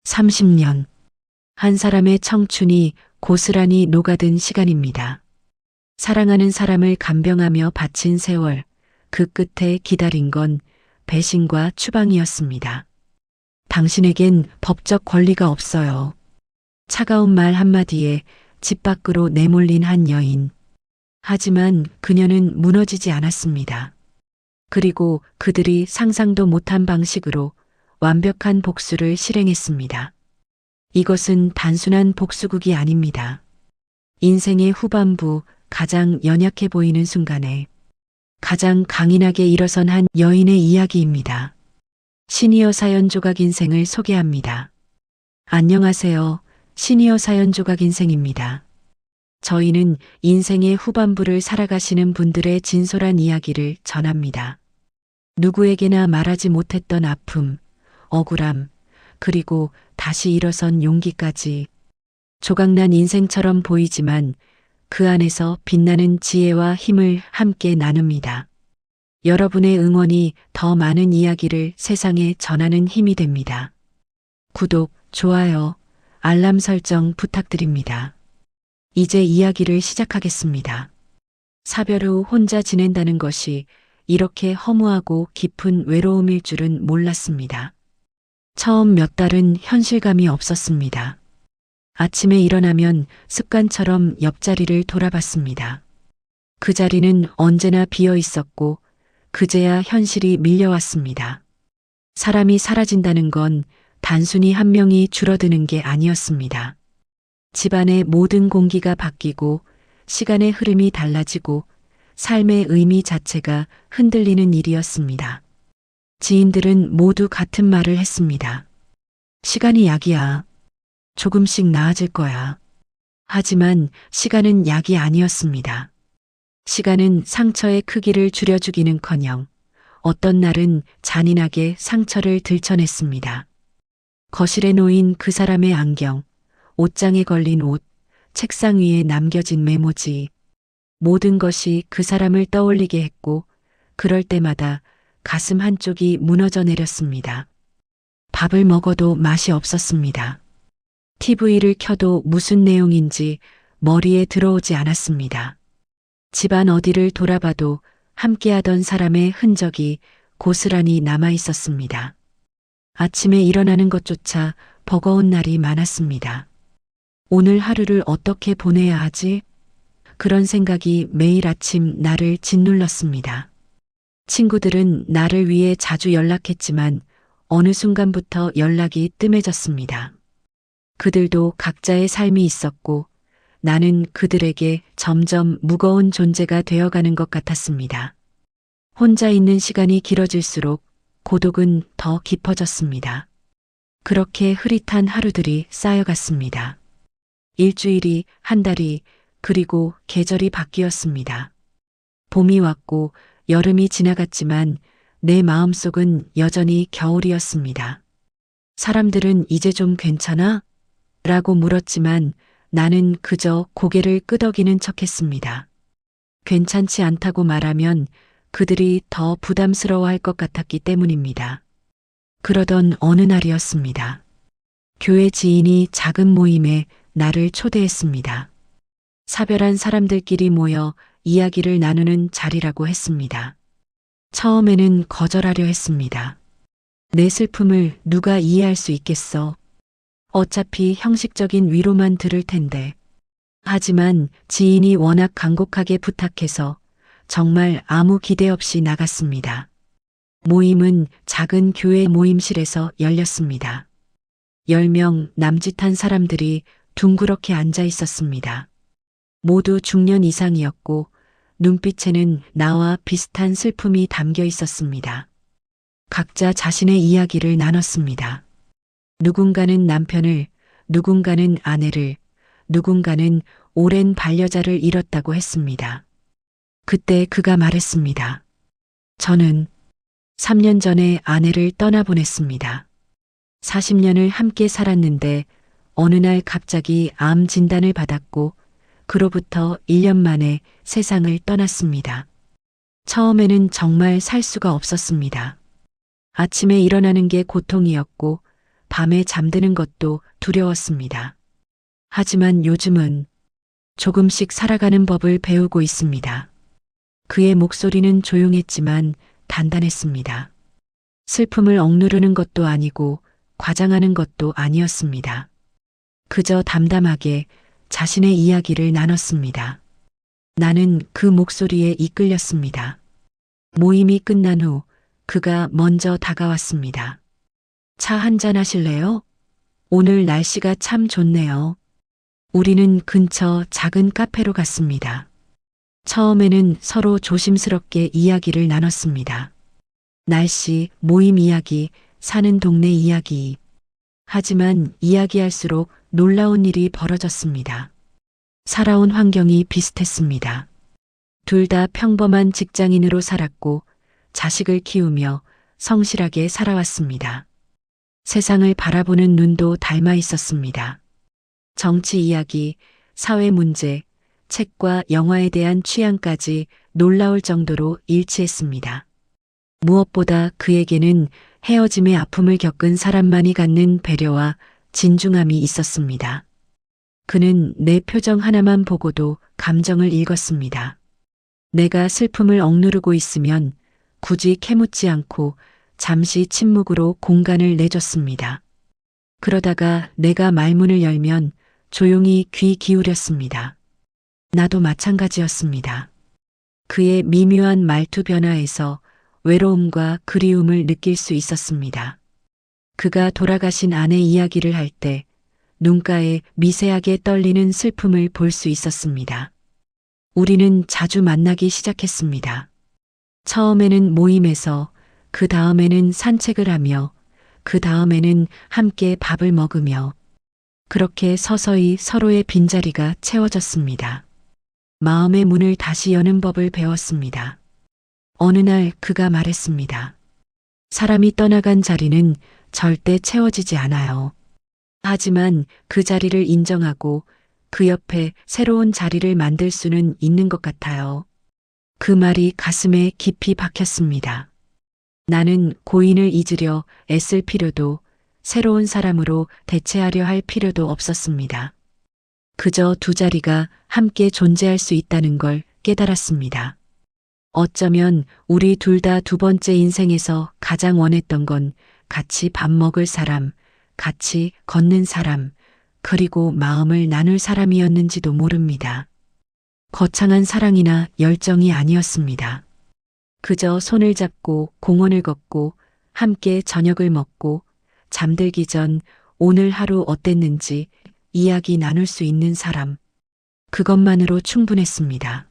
30년. 한 사람의 청춘이 고스란히 녹아든 시간입니다. 사랑하는 사람을 간병하며 바친 세월, 그 끝에 기다린 건 배신과 추방이었습니다. 당신에겐 법적 권리가 없어요. 차가운 말 한마디에 집 밖으로 내몰린 한 여인. 하지만 그녀는 무너지지 않았습니다. 그리고 그들이 상상도 못한 방식으로 완벽한 복수를 실행했습니다. 이것은 단순한 복수극이 아닙니다. 인생의 후반부 가장 연약해 보이는 순간에 가장 강인하게 일어선 한 여인의 이야기입니다. 시니어 사연 조각 인생을 소개합니다. 안녕하세요. 시니어 사연 조각 인생입니다. 저희는 인생의 후반부를 살아가시는 분들의 진솔한 이야기를 전합니다. 누구에게나 말하지 못했던 아픔, 억울함, 그리고 다시 일어선 용기까지. 조각난 인생처럼 보이지만 그 안에서 빛나는 지혜와 힘을 함께 나눕니다. 여러분의 응원이 더 많은 이야기를 세상에 전하는 힘이 됩니다. 구독, 좋아요, 알람 설정 부탁드립니다. 이제 이야기를 시작하겠습니다. 사별 후 혼자 지낸다는 것이 이렇게 허무하고 깊은 외로움일 줄은 몰랐습니다. 처음 몇 달은 현실감이 없었습니다. 아침에 일어나면 습관처럼 옆자리를 돌아봤습니다. 그 자리는 언제나 비어 있었고 그제야 현실이 밀려왔습니다. 사람이 사라진다는 건 단순히 한 명이 줄어드는 게 아니었습니다. 집안의 모든 공기가 바뀌고 시간의 흐름이 달라지고 삶의 의미 자체가 흔들리는 일이었습니다. 지인들은 모두 같은 말을 했습니다. 시간이 약이야. 조금씩 나아질 거야. 하지만 시간은 약이 아니었습니다. 시간은 상처의 크기를 줄여주기는커녕 어떤 날은 잔인하게 상처를 들춰냈습니다. 거실에 놓인 그 사람의 안경, 옷장에 걸린 옷, 책상 위에 남겨진 메모지, 모든 것이 그 사람을 떠올리게 했고 그럴 때마다 가슴 한쪽이 무너져 내렸습니다. 밥을 먹어도 맛이 없었습니다. TV를 켜도 무슨 내용인지 머리에 들어오지 않았습니다. 집안 어디를 돌아봐도 함께하던 사람의 흔적이 고스란히 남아 있었습니다. 아침에 일어나는 것조차 버거운 날이 많았습니다. 오늘 하루를 어떻게 보내야 하지? 그런 생각이 매일 아침 나를 짓눌렀습니다. 친구들은 나를 위해 자주 연락했지만 어느 순간부터 연락이 뜸해졌습니다. 그들도 각자의 삶이 있었고 나는 그들에게 점점 무거운 존재가 되어가는 것 같았습니다. 혼자 있는 시간이 길어질수록 고독은 더 깊어졌습니다. 그렇게 흐릿한 하루들이 쌓여갔습니다. 일주일이, 한 달이, 그리고 계절이 바뀌었습니다. 봄이 왔고 여름이 지나갔지만 내 마음속은 여전히 겨울이었습니다. 사람들은 이제 좀 괜찮아? 라고 물었지만 나는 그저 고개를 끄덕이는 척했습니다. 괜찮지 않다고 말하면 그들이 더 부담스러워할 것 같았기 때문입니다. 그러던 어느 날이었습니다. 교회 지인이 작은 모임에 나를 초대했습니다. 사별한 사람들끼리 모여 이야기를 나누는 자리라고 했습니다. 처음에는 거절하려 했습니다. 내 슬픔을 누가 이해할 수 있겠어? 어차피 형식적인 위로만 들을 텐데. 하지만 지인이 워낙 간곡하게 부탁해서 정말 아무 기대 없이 나갔습니다. 모임은 작은 교회 모임실에서 열렸습니다. 10명 남짓한 사람들이 둥그렇게 앉아 있었습니다. 모두 중년 이상이었고 눈빛에는 나와 비슷한 슬픔이 담겨 있었습니다. 각자 자신의 이야기를 나눴습니다. 누군가는 남편을, 누군가는 아내를, 누군가는 오랜 반려자를 잃었다고 했습니다. 그때 그가 말했습니다. 저는 3년 전에 아내를 떠나보냈습니다. 40년을 함께 살았는데 어느 날 갑자기 암 진단을 받았고 그로부터 1년 만에 세상을 떠났습니다. 처음에는 정말 살 수가 없었습니다. 아침에 일어나는 게 고통이었고 밤에 잠드는 것도 두려웠습니다. 하지만 요즘은 조금씩 살아가는 법을 배우고 있습니다. 그의 목소리는 조용했지만 단단했습니다. 슬픔을 억누르는 것도 아니고 과장하는 것도 아니었습니다. 그저 담담하게 자신의 이야기를 나눴습니다. 나는 그 목소리에 이끌렸습니다. 모임이 끝난 후 그가 먼저 다가왔습니다. 차 한잔 하실래요? 오늘 날씨가 참 좋네요. 우리는 근처 작은 카페로 갔습니다. 처음에는 서로 조심스럽게 이야기를 나눴습니다. 날씨, 모임 이야기, 사는 동네 이야기. 하지만 이야기할수록 놀라운 일이 벌어졌습니다. 살아온 환경이 비슷했습니다. 둘 다 평범한 직장인으로 살았고 자식을 키우며 성실하게 살아왔습니다. 세상을 바라보는 눈도 닮아 있었습니다. 정치 이야기, 사회 문제, 책과 영화에 대한 취향까지 놀라울 정도로 일치했습니다. 무엇보다 그에게는 헤어짐의 아픔을 겪은 사람만이 갖는 배려와 진중함이 있었습니다. 그는 내 표정 하나만 보고도 감정을 읽었습니다. 내가 슬픔을 억누르고 있으면 굳이 캐묻지 않고 잠시 침묵으로 공간을 내줬습니다. 그러다가 내가 말문을 열면 조용히 귀 기울였습니다. 나도 마찬가지였습니다. 그의 미묘한 말투 변화에서 외로움과 그리움을 느낄 수 있었습니다. 그가 돌아가신 아내 이야기를 할 때 눈가에 미세하게 떨리는 슬픔을 볼 수 있었습니다. 우리는 자주 만나기 시작했습니다. 처음에는 모임에서, 그 다음에는 산책을 하며, 그 다음에는 함께 밥을 먹으며, 그렇게 서서히 서로의 빈자리가 채워졌습니다. 마음의 문을 다시 여는 법을 배웠습니다. 어느 날 그가 말했습니다. 사람이 떠나간 자리는 절대 채워지지 않아요. 하지만 그 자리를 인정하고 그 옆에 새로운 자리를 만들 수는 있는 것 같아요. 그 말이 가슴에 깊이 박혔습니다. 나는 고인을 잊으려 애쓸 필요도 새로운 사람으로 대체하려 할 필요도 없었습니다. 그저 두 자리가 함께 존재할 수 있다는 걸 깨달았습니다. 어쩌면 우리 둘 다 두 번째 인생에서 가장 원했던 건 같이 밥 먹을 사람, 같이 걷는 사람, 그리고 마음을 나눌 사람이었는지도 모릅니다. 거창한 사랑이나 열정이 아니었습니다. 그저 손을 잡고 공원을 걷고 함께 저녁을 먹고 잠들기 전 오늘 하루 어땠는지 이야기 나눌 수 있는 사람. 그것만으로 충분했습니다.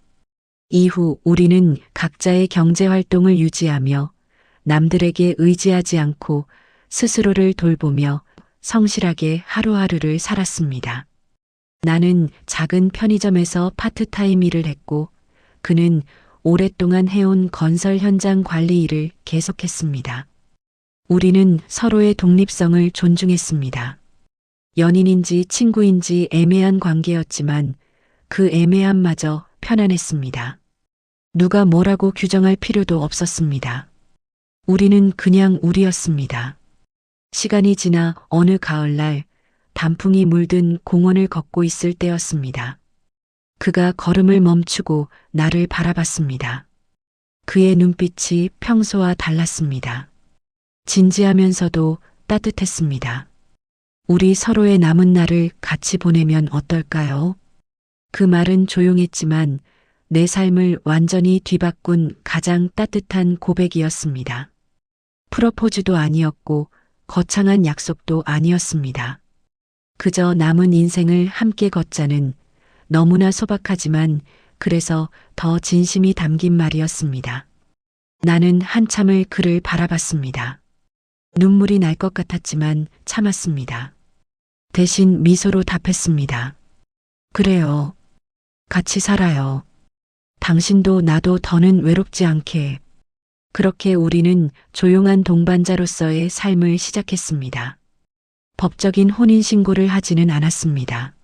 이후 우리는 각자의 경제 활동을 유지하며 남들에게 의지하지 않고 스스로를 돌보며 성실하게 하루하루를 살았습니다. 나는 작은 편의점에서 파트타임 일을 했고 그는 오랫동안 해온 건설 현장 관리 일을 계속했습니다. 우리는 서로의 독립성을 존중했습니다. 연인인지 친구인지 애매한 관계였지만 그 애매함마저 편안했습니다. 누가 뭐라고 규정할 필요도 없었습니다. 우리는 그냥 우리였습니다. 시간이 지나 어느 가을날 단풍이 물든 공원을 걷고 있을 때였습니다. 그가 걸음을 멈추고 나를 바라봤습니다. 그의 눈빛이 평소와 달랐습니다. 진지하면서도 따뜻했습니다. 우리 서로의 남은 날을 같이 보내면 어떨까요? 그 말은 조용했지만 내 삶을 완전히 뒤바꾼 가장 따뜻한 고백이었습니다. 프로포즈도 아니었고 거창한 약속도 아니었습니다. 그저 남은 인생을 함께 걷자는 너무나 소박하지만 그래서 더 진심이 담긴 말이었습니다. 나는 한참을 그를 바라봤습니다. 눈물이 날 것 같았지만 참았습니다. 대신 미소로 답했습니다. 그래요. 같이 살아요. 당신도 나도 더는 외롭지 않게. 그렇게 우리는 조용한 동반자로서의 삶을 시작했습니다. 법적인 혼인신고를 하지는 않았습니다.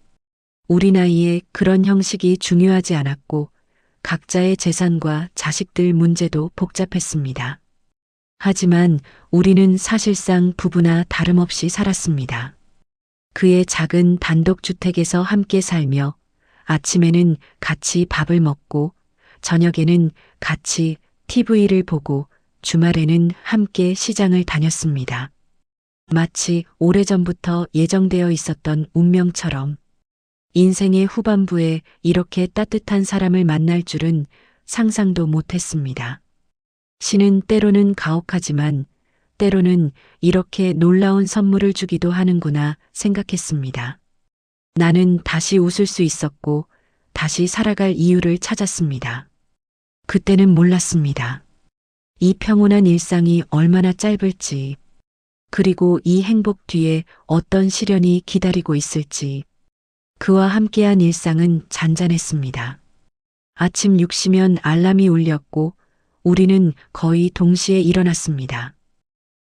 우리 나이에 그런 형식이 중요하지 않았고 각자의 재산과 자식들 문제도 복잡했습니다. 하지만 우리는 사실상 부부나 다름없이 살았습니다. 그의 작은 단독주택에서 함께 살며 아침에는 같이 밥을 먹고 저녁에는 같이 TV를 보고 주말에는 함께 시장을 다녔습니다. 마치 오래전부터 예정되어 있었던 운명처럼 인생의 후반부에 이렇게 따뜻한 사람을 만날 줄은 상상도 못했습니다. 신은 때로는 가혹하지만 때로는 이렇게 놀라운 선물을 주기도 하는구나 생각했습니다. 나는 다시 웃을 수 있었고 다시 살아갈 이유를 찾았습니다. 그때는 몰랐습니다. 이 평온한 일상이 얼마나 짧을지, 그리고 이 행복 뒤에 어떤 시련이 기다리고 있을지. 그와 함께한 일상은 잔잔했습니다. 아침 6시면 알람이 울렸고 우리는 거의 동시에 일어났습니다.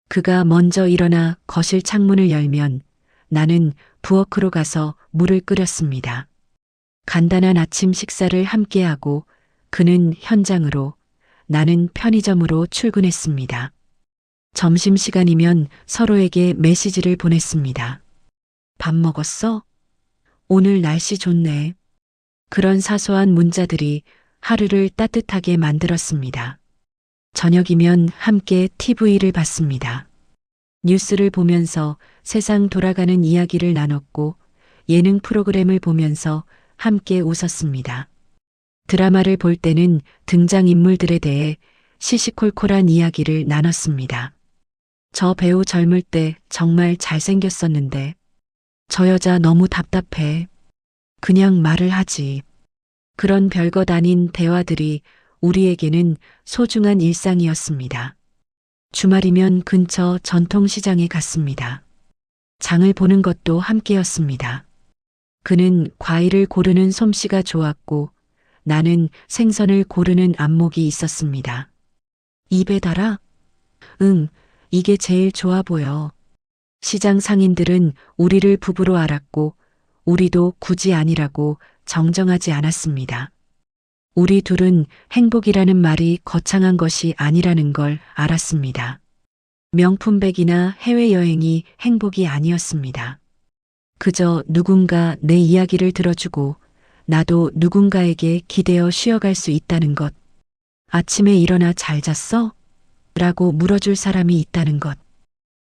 그가 먼저 일어나 거실 창문을 열면 나는 부엌으로 가서 물을 끓였습니다. 간단한 아침 식사를 함께하고 그는 현장으로, 나는 편의점으로 출근했습니다. 점심시간이면 서로에게 메시지를 보냈습니다. 밥 먹었어? 오늘 날씨 좋네. 그런 사소한 문자들이 하루를 따뜻하게 만들었습니다. 저녁이면 함께 TV를 봤습니다. 뉴스를 보면서 세상 돌아가는 이야기를 나눴고 예능 프로그램을 보면서 함께 웃었습니다. 드라마를 볼 때는 등장인물들에 대해 시시콜콜한 이야기를 나눴습니다. 저 배우 젊을 때 정말 잘생겼었는데 저 여자 너무 답답해. 그냥 말을 하지. 그런 별것 아닌 대화들이 우리에게는 소중한 일상이었습니다. 주말이면 근처 전통시장에 갔습니다. 장을 보는 것도 함께였습니다. 그는 과일을 고르는 솜씨가 좋았고 나는 생선을 고르는 안목이 있었습니다. 입에 달아? 응, 이게 제일 좋아 보여. 시장 상인들은 우리를 부부로 알았고 우리도 굳이 아니라고 정정하지 않았습니다. 우리 둘은 행복이라는 말이 거창한 것이 아니라는 걸 알았습니다. 명품백이나 해외여행이 행복이 아니었습니다. 그저 누군가 내 이야기를 들어주고 나도 누군가에게 기대어 쉬어갈 수 있다는 것. 아침에 일어나 잘 잤어? 라고 물어줄 사람이 있다는 것.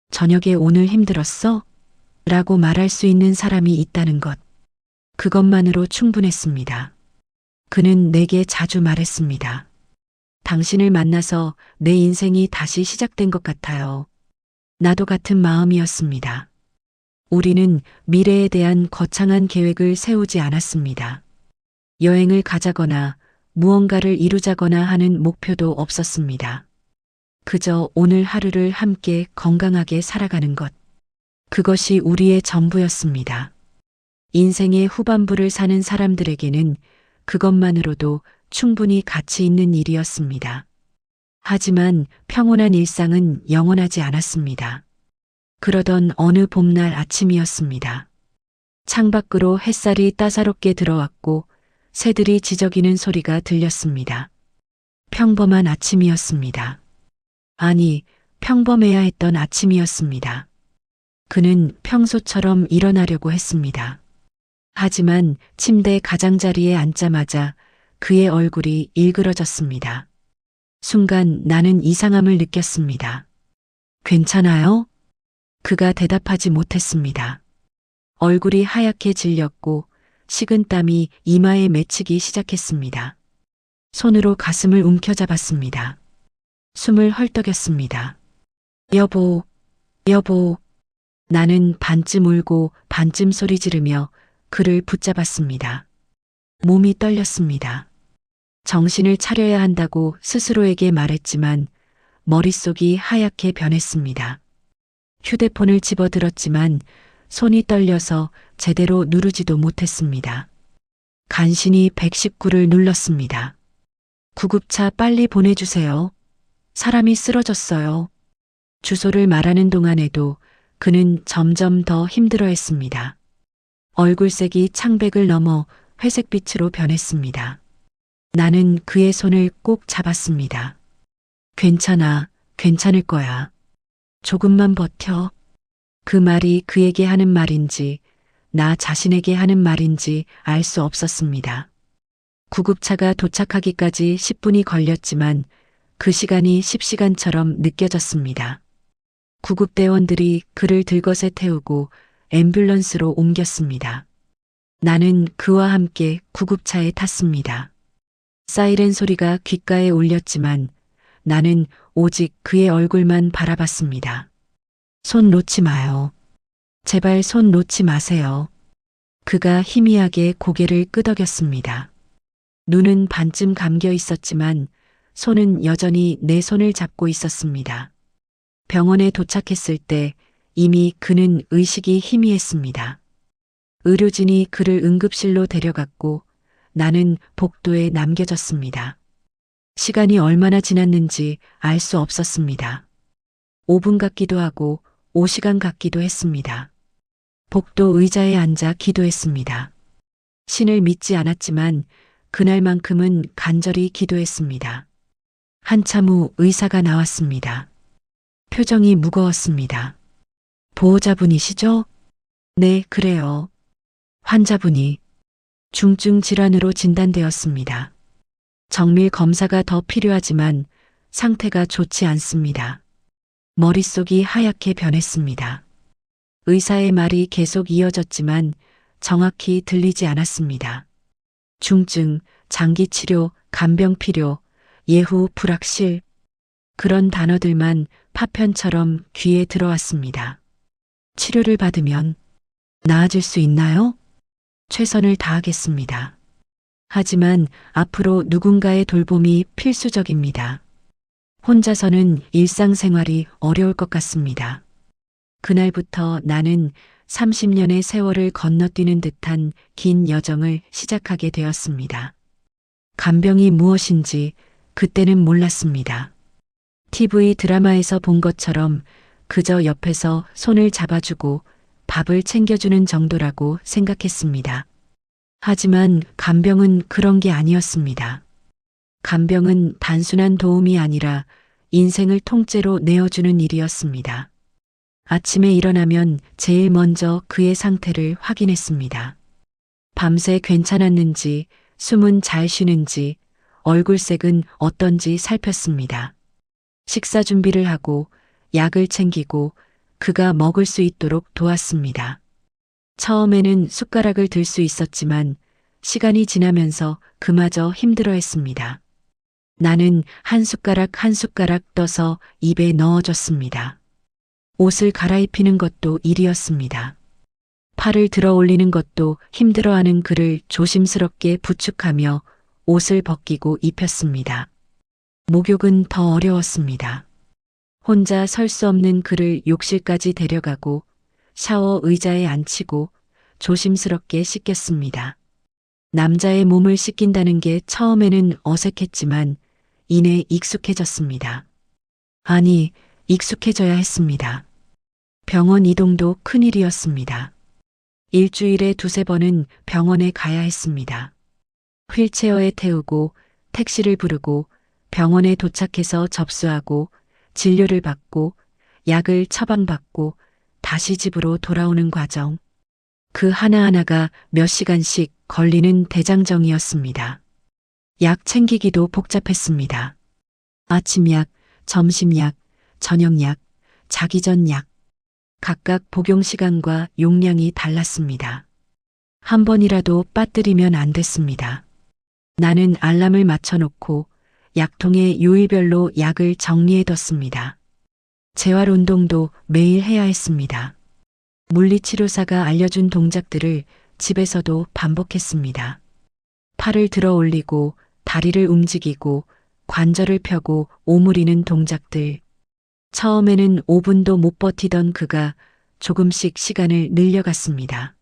저녁에 오늘 힘들었어? 라고 말할 수 있는 사람이 있다는 것. 그것만으로 충분했습니다. 그는 내게 자주 말했습니다. 당신을 만나서 내 인생이 다시 시작된 것 같아요. 나도 같은 마음이었습니다. 우리는 미래에 대한 거창한 계획을 세우지 않았습니다. 여행을 가자거나 무언가를 이루자거나 하는 목표도 없었습니다. 그저 오늘 하루를 함께 건강하게 살아가는 것. 그것이 우리의 전부였습니다. 인생의 후반부를 사는 사람들에게는 그것만으로도 충분히 가치 있는 일이었습니다. 하지만 평온한 일상은 영원하지 않았습니다. 그러던 어느 봄날 아침이었습니다. 창밖으로 햇살이 따사롭게 들어왔고 새들이 지저귀는 소리가 들렸습니다. 평범한 아침이었습니다. 아니, 평범해야 했던 아침이었습니다. 그는 평소처럼 일어나려고 했습니다. 하지만 침대 가장자리에 앉자마자 그의 얼굴이 일그러졌습니다. 순간 나는 이상함을 느꼈습니다. 괜찮아요? 그가 대답하지 못했습니다. 얼굴이 하얗게 질렸고 식은땀이 이마에 맺히기 시작했습니다. 손으로 가슴을 움켜잡았습니다. 숨을 헐떡였습니다. 여보, 여보. 나는 반쯤 울고 반쯤 소리 지르며 그를 붙잡았습니다. 몸이 떨렸습니다. 정신을 차려야 한다고 스스로에게 말했지만 머릿속이 하얗게 변했습니다. 휴대폰을 집어들었지만 손이 떨려서 제대로 누르지도 못했습니다. 간신히 119를 눌렀습니다. 구급차 빨리 보내주세요. 사람이 쓰러졌어요. 주소를 말하는 동안에도 그는 점점 더 힘들어했습니다. 얼굴색이 창백을 넘어 회색빛으로 변했습니다. 나는 그의 손을 꼭 잡았습니다. 괜찮아, 괜찮을 거야. 조금만 버텨. 그 말이 그에게 하는 말인지 나 자신에게 하는 말인지 알 수 없었습니다. 구급차가 도착하기까지 10분이 걸렸지만 그 시간이 10시간처럼 느껴졌습니다. 구급대원들이 그를 들것에 태우고 앰뷸런스로 옮겼습니다. 나는 그와 함께 구급차에 탔습니다. 사이렌 소리가 귓가에 울렸지만 나는 오직 그의 얼굴만 바라봤습니다. 손 놓지 마요. 제발 손 놓지 마세요. 그가 희미하게 고개를 끄덕였습니다. 눈은 반쯤 감겨 있었지만 손은 여전히 내 손을 잡고 있었습니다. 병원에 도착했을 때 이미 그는 의식이 희미했습니다. 의료진이 그를 응급실로 데려갔고 나는 복도에 남겨졌습니다. 시간이 얼마나 지났는지 알 수 없었습니다. 5분 같기도 하고 5시간 같기도 했습니다. 복도 의자에 앉아 기도했습니다. 신을 믿지 않았지만 그날만큼은 간절히 기도했습니다. 한참 후 의사가 나왔습니다. 표정이 무거웠습니다. 보호자분이시죠? 네, 그래요. 환자분이 중증 질환으로 진단되었습니다. 정밀 검사가 더 필요하지만 상태가 좋지 않습니다. 머릿속이 하얗게 변했습니다. 의사의 말이 계속 이어졌지만 정확히 들리지 않았습니다. 중증, 장기 치료, 간병 필요, 예후 불확실. 그런 단어들만 파편처럼 귀에 들어왔습니다. 치료를 받으면 나아질 수 있나요? 최선을 다하겠습니다. 하지만 앞으로 누군가의 돌봄이 필수적입니다. 혼자서는 일상생활이 어려울 것 같습니다. 그날부터 나는 30년의 세월을 건너뛰는 듯한 긴 여정을 시작하게 되었습니다. 간병이 무엇인지 그때는 몰랐습니다. TV 드라마에서 본 것처럼 그저 옆에서 손을 잡아주고 밥을 챙겨주는 정도라고 생각했습니다. 하지만 간병은 그런 게 아니었습니다. 간병은 단순한 도움이 아니라 인생을 통째로 내어주는 일이었습니다. 아침에 일어나면 제일 먼저 그의 상태를 확인했습니다. 밤새 괜찮았는지, 숨은 잘 쉬는지, 얼굴색은 어떤지 살폈습니다. 식사 준비를 하고 약을 챙기고 그가 먹을 수 있도록 도왔습니다. 처음에는 숟가락을 들 수 있었지만 시간이 지나면서 그마저 힘들어했습니다. 나는 한 숟가락 한 숟가락 떠서 입에 넣어줬습니다. 옷을 갈아입히는 것도 일이었습니다. 팔을 들어 올리는 것도 힘들어하는 그를 조심스럽게 부축하며 옷을 벗기고 입혔습니다. 목욕은 더 어려웠습니다. 혼자 설 수 없는 그를 욕실까지 데려가고 샤워 의자에 앉히고 조심스럽게 씻겼습니다. 남자의 몸을 씻긴다는 게 처음에는 어색했지만 이내 익숙해졌습니다. 아니, 익숙해져야 했습니다. 병원 이동도 큰일이었습니다. 일주일에 2~3번은 병원에 가야 했습니다. 휠체어에 태우고 택시를 부르고 병원에 도착해서 접수하고 진료를 받고 약을 처방받고 다시 집으로 돌아오는 과정. 그 하나하나가 몇 시간씩 걸리는 대장정이었습니다. 약 챙기기도 복잡했습니다. 아침약, 점심약, 저녁약, 자기 전 약. 각각 복용 시간과 용량이 달랐습니다. 한 번이라도 빠뜨리면 안 됐습니다. 나는 알람을 맞춰놓고 약통에 요일별로 약을 정리해뒀습니다. 재활 운동도 매일 해야 했습니다. 물리치료사가 알려준 동작들을 집에서도 반복했습니다. 팔을 들어 올리고 다리를 움직이고 관절을 펴고 오므리는 동작들. 처음에는 5분도 못 버티던 그가 조금씩 시간을 늘려갔습니다.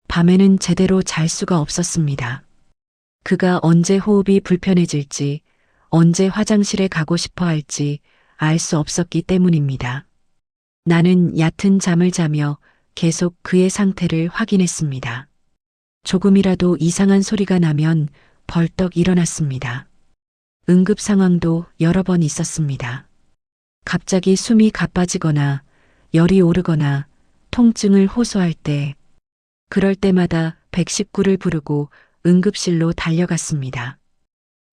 밤에는 제대로 잘 수가 없었습니다. 그가 언제 호흡이 불편해질지, 언제 화장실에 가고 싶어 할지 알 수 없었기 때문입니다. 나는 얕은 잠을 자며 계속 그의 상태를 확인했습니다. 조금이라도 이상한 소리가 나면 벌떡 일어났습니다. 응급 상황도 여러 번 있었습니다. 갑자기 숨이 가빠지거나 열이 오르거나 통증을 호소할 때, 그럴 때마다 119를 부르고 응급실로 달려갔습니다.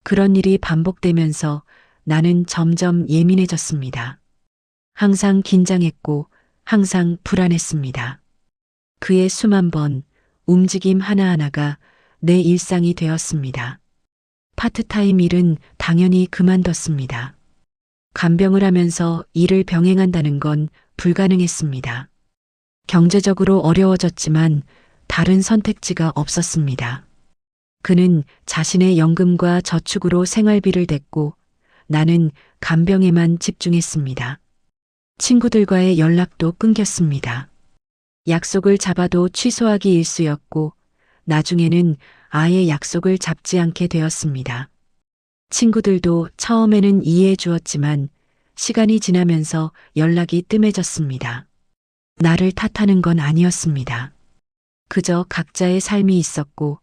그런 일이 반복되면서 나는 점점 예민해졌습니다. 항상 긴장했고 항상 불안했습니다. 그의 수만 번, 움직임 하나하나가 내 일상이 되었습니다. 파트타임 일은 당연히 그만뒀습니다. 간병을 하면서 일을 병행한다는 건 불가능했습니다. 경제적으로 어려워졌지만 다른 선택지가 없었습니다. 그는 자신의 연금과 저축으로 생활비를 댔고 나는 간병에만 집중했습니다. 친구들과의 연락도 끊겼습니다. 약속을 잡아도 취소하기 일쑤였고 나중에는 아예 약속을 잡지 않게 되었습니다. 친구들도 처음에는 이해해 주었지만 시간이 지나면서 연락이 뜸해졌습니다. 나를 탓하는 건 아니었습니다. 그저 각자의 삶이 있었고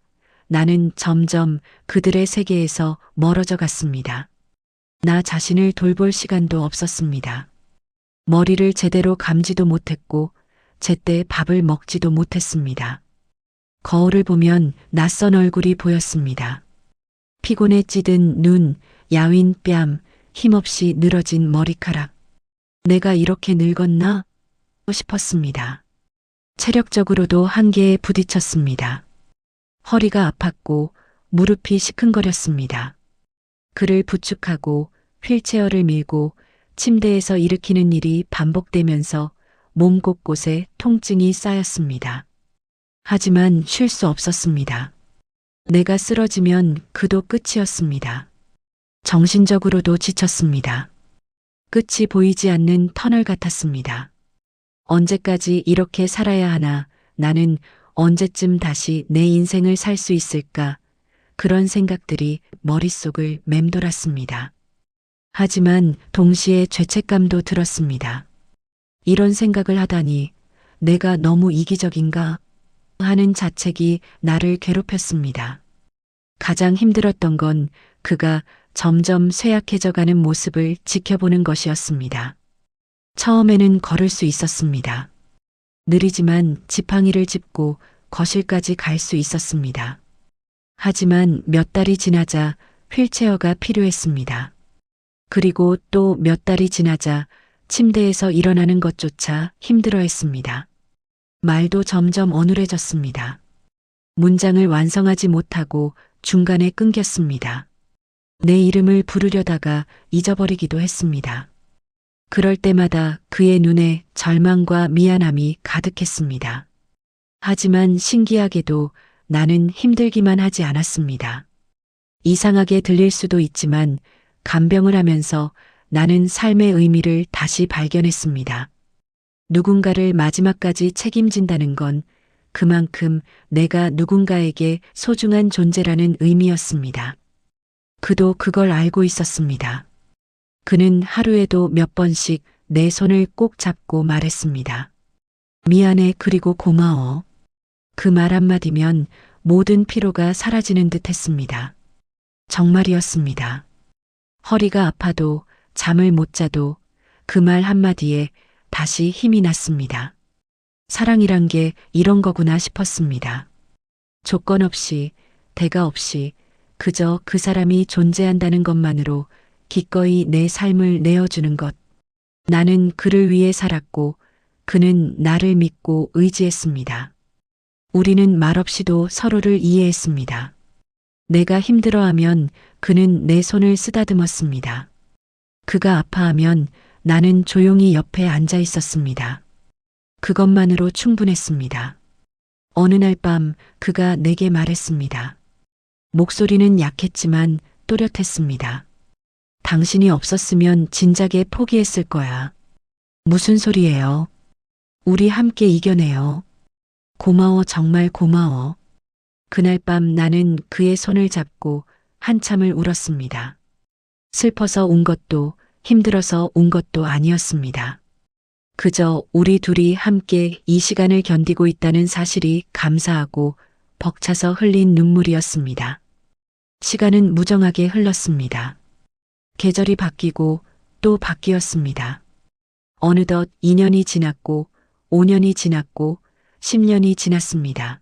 나는 점점 그들의 세계에서 멀어져 갔습니다. 나 자신을 돌볼 시간도 없었습니다. 머리를 제대로 감지도 못했고 제때 밥을 먹지도 못했습니다. 거울을 보면 낯선 얼굴이 보였습니다. 피곤에 찌든 눈, 야윈 뺨, 힘없이 늘어진 머리카락. 내가 이렇게 늙었나? 싶었습니다. 체력적으로도 한계에 부딪혔습니다. 허리가 아팠고 무릎이 시큰거렸습니다. 그를 부축하고 휠체어를 밀고 침대에서 일으키는 일이 반복되면서 몸 곳곳에 통증이 쌓였습니다. 하지만 쉴 수 없었습니다. 내가 쓰러지면 그도 끝이었습니다. 정신적으로도 지쳤습니다. 끝이 보이지 않는 터널 같았습니다. 언제까지 이렇게 살아야 하나, 나는 언제쯤 다시 내 인생을 살 수 있을까, 그런 생각들이 머릿속을 맴돌았습니다. 하지만 동시에 죄책감도 들었습니다. 이런 생각을 하다니 내가 너무 이기적인가 하는 자책이 나를 괴롭혔습니다. 가장 힘들었던 건 그가 점점 쇠약해져가는 모습을 지켜보는 것이었습니다. 처음에는 걸을 수 있었습니다. 느리지만 지팡이를 짚고 거실까지 갈 수 있었습니다. 하지만 몇 달이 지나자 휠체어가 필요했습니다. 그리고 또 몇 달이 지나자 침대에서 일어나는 것조차 힘들어했습니다. 말도 점점 어눌해졌습니다. 문장을 완성하지 못하고 중간에 끊겼습니다. 내 이름을 부르려다가 잊어버리기도 했습니다. 그럴 때마다 그의 눈에 절망과 미안함이 가득했습니다. 하지만 신기하게도 나는 힘들기만 하지 않았습니다. 이상하게 들릴 수도 있지만 간병을 하면서 나는 삶의 의미를 다시 발견했습니다. 누군가를 마지막까지 책임진다는 건 그만큼 내가 누군가에게 소중한 존재라는 의미였습니다. 그도 그걸 알고 있었습니다. 그는 하루에도 몇 번씩 내 손을 꼭 잡고 말했습니다. 미안해 그리고 고마워. 그 말 한마디면 모든 피로가 사라지는 듯 했습니다. 정말이었습니다. 허리가 아파도 잠을 못 자도 그 말 한마디에 다시 힘이 났습니다. 사랑이란 게 이런 거구나 싶었습니다. 조건 없이, 대가 없이 그저 그 사람이 존재한다는 것만으로 기꺼이 내 삶을 내어주는 것. 나는 그를 위해 살았고 그는 나를 믿고 의지했습니다. 우리는 말없이도 서로를 이해했습니다. 내가 힘들어하면 그는 내 손을 쓰다듬었습니다. 그가 아파하면 나는 조용히 옆에 앉아 있었습니다. 그것만으로 충분했습니다. 어느 날 밤 그가 내게 말했습니다. 목소리는 약했지만 또렷했습니다. 당신이 없었으면 진작에 포기했을 거야. 무슨 소리예요? 우리 함께 이겨내요. 고마워, 정말 고마워. 그날 밤 나는 그의 손을 잡고 한참을 울었습니다. 슬퍼서 운 것도 힘들어서 운 것도 아니었습니다. 그저 우리 둘이 함께 이 시간을 견디고 있다는 사실이 감사하고 벅차서 흘린 눈물이었습니다. 시간은 무정하게 흘렀습니다. 계절이 바뀌고 또 바뀌었습니다. 어느덧 2년이 지났고 5년이 지났고 10년이 지났습니다.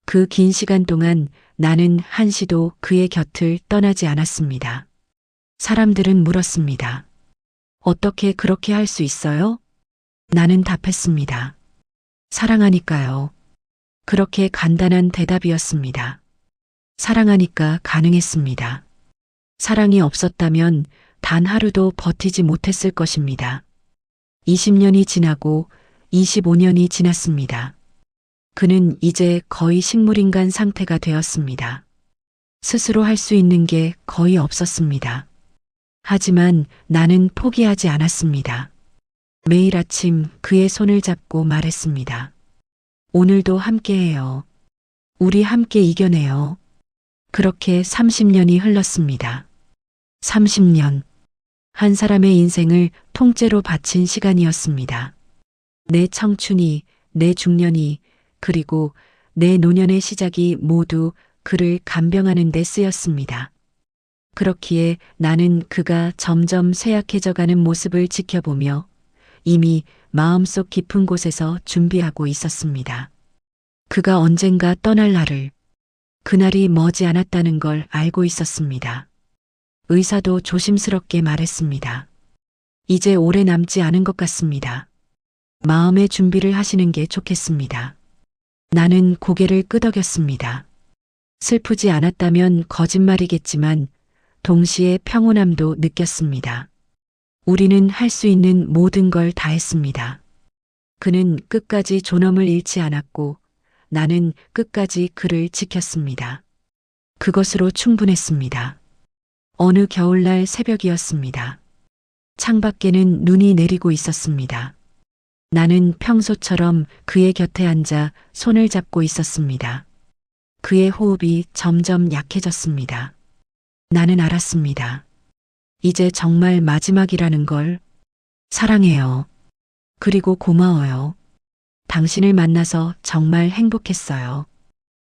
그 긴 시간 동안 나는 한시도 그의 곁을 떠나지 않았습니다. 사람들은 물었습니다. 어떻게 그렇게 할 수 있어요? 나는 답했습니다. 사랑하니까요. 그렇게 간단한 대답이었습니다. 사랑하니까 가능했습니다. 사랑이 없었다면 단 하루도 버티지 못했을 것입니다. 20년이 지나고 25년이 지났습니다. 그는 이제 거의 식물인간 상태가 되었습니다. 스스로 할 수 있는 게 거의 없었습니다. 하지만 나는 포기하지 않았습니다. 매일 아침 그의 손을 잡고 말했습니다. 오늘도 함께해요. 우리 함께 이겨내요. 그렇게 30년이 흘렀습니다. 30년. 한 사람의 인생을 통째로 바친 시간이었습니다. 내 청춘이, 내 중년이, 그리고 내 노년의 시작이 모두 그를 간병하는 데 쓰였습니다. 그렇기에 나는 그가 점점 쇠약해져 가는 모습을 지켜보며 이미 마음속 깊은 곳에서 준비하고 있었습니다. 그가 언젠가 떠날 날을, 그날이 머지 않았다는 걸 알고 있었습니다. 의사도 조심스럽게 말했습니다. 이제 오래 남지 않은 것 같습니다. 마음의 준비를 하시는 게 좋겠습니다. 나는 고개를 끄덕였습니다. 슬프지 않았다면 거짓말이겠지만 동시에 평온함도 느꼈습니다. 우리는 할 수 있는 모든 걸 다했습니다. 그는 끝까지 존엄을 잃지 않았고 나는 끝까지 그를 지켰습니다. 그것으로 충분했습니다. 어느 겨울날 새벽이었습니다. 창밖에는 눈이 내리고 있었습니다. 나는 평소처럼 그의 곁에 앉아 손을 잡고 있었습니다. 그의 호흡이 점점 약해졌습니다. 나는 알았습니다. 이제 정말 마지막이라는 걸. 사랑해요. 그리고 고마워요. 당신을 만나서 정말 행복했어요.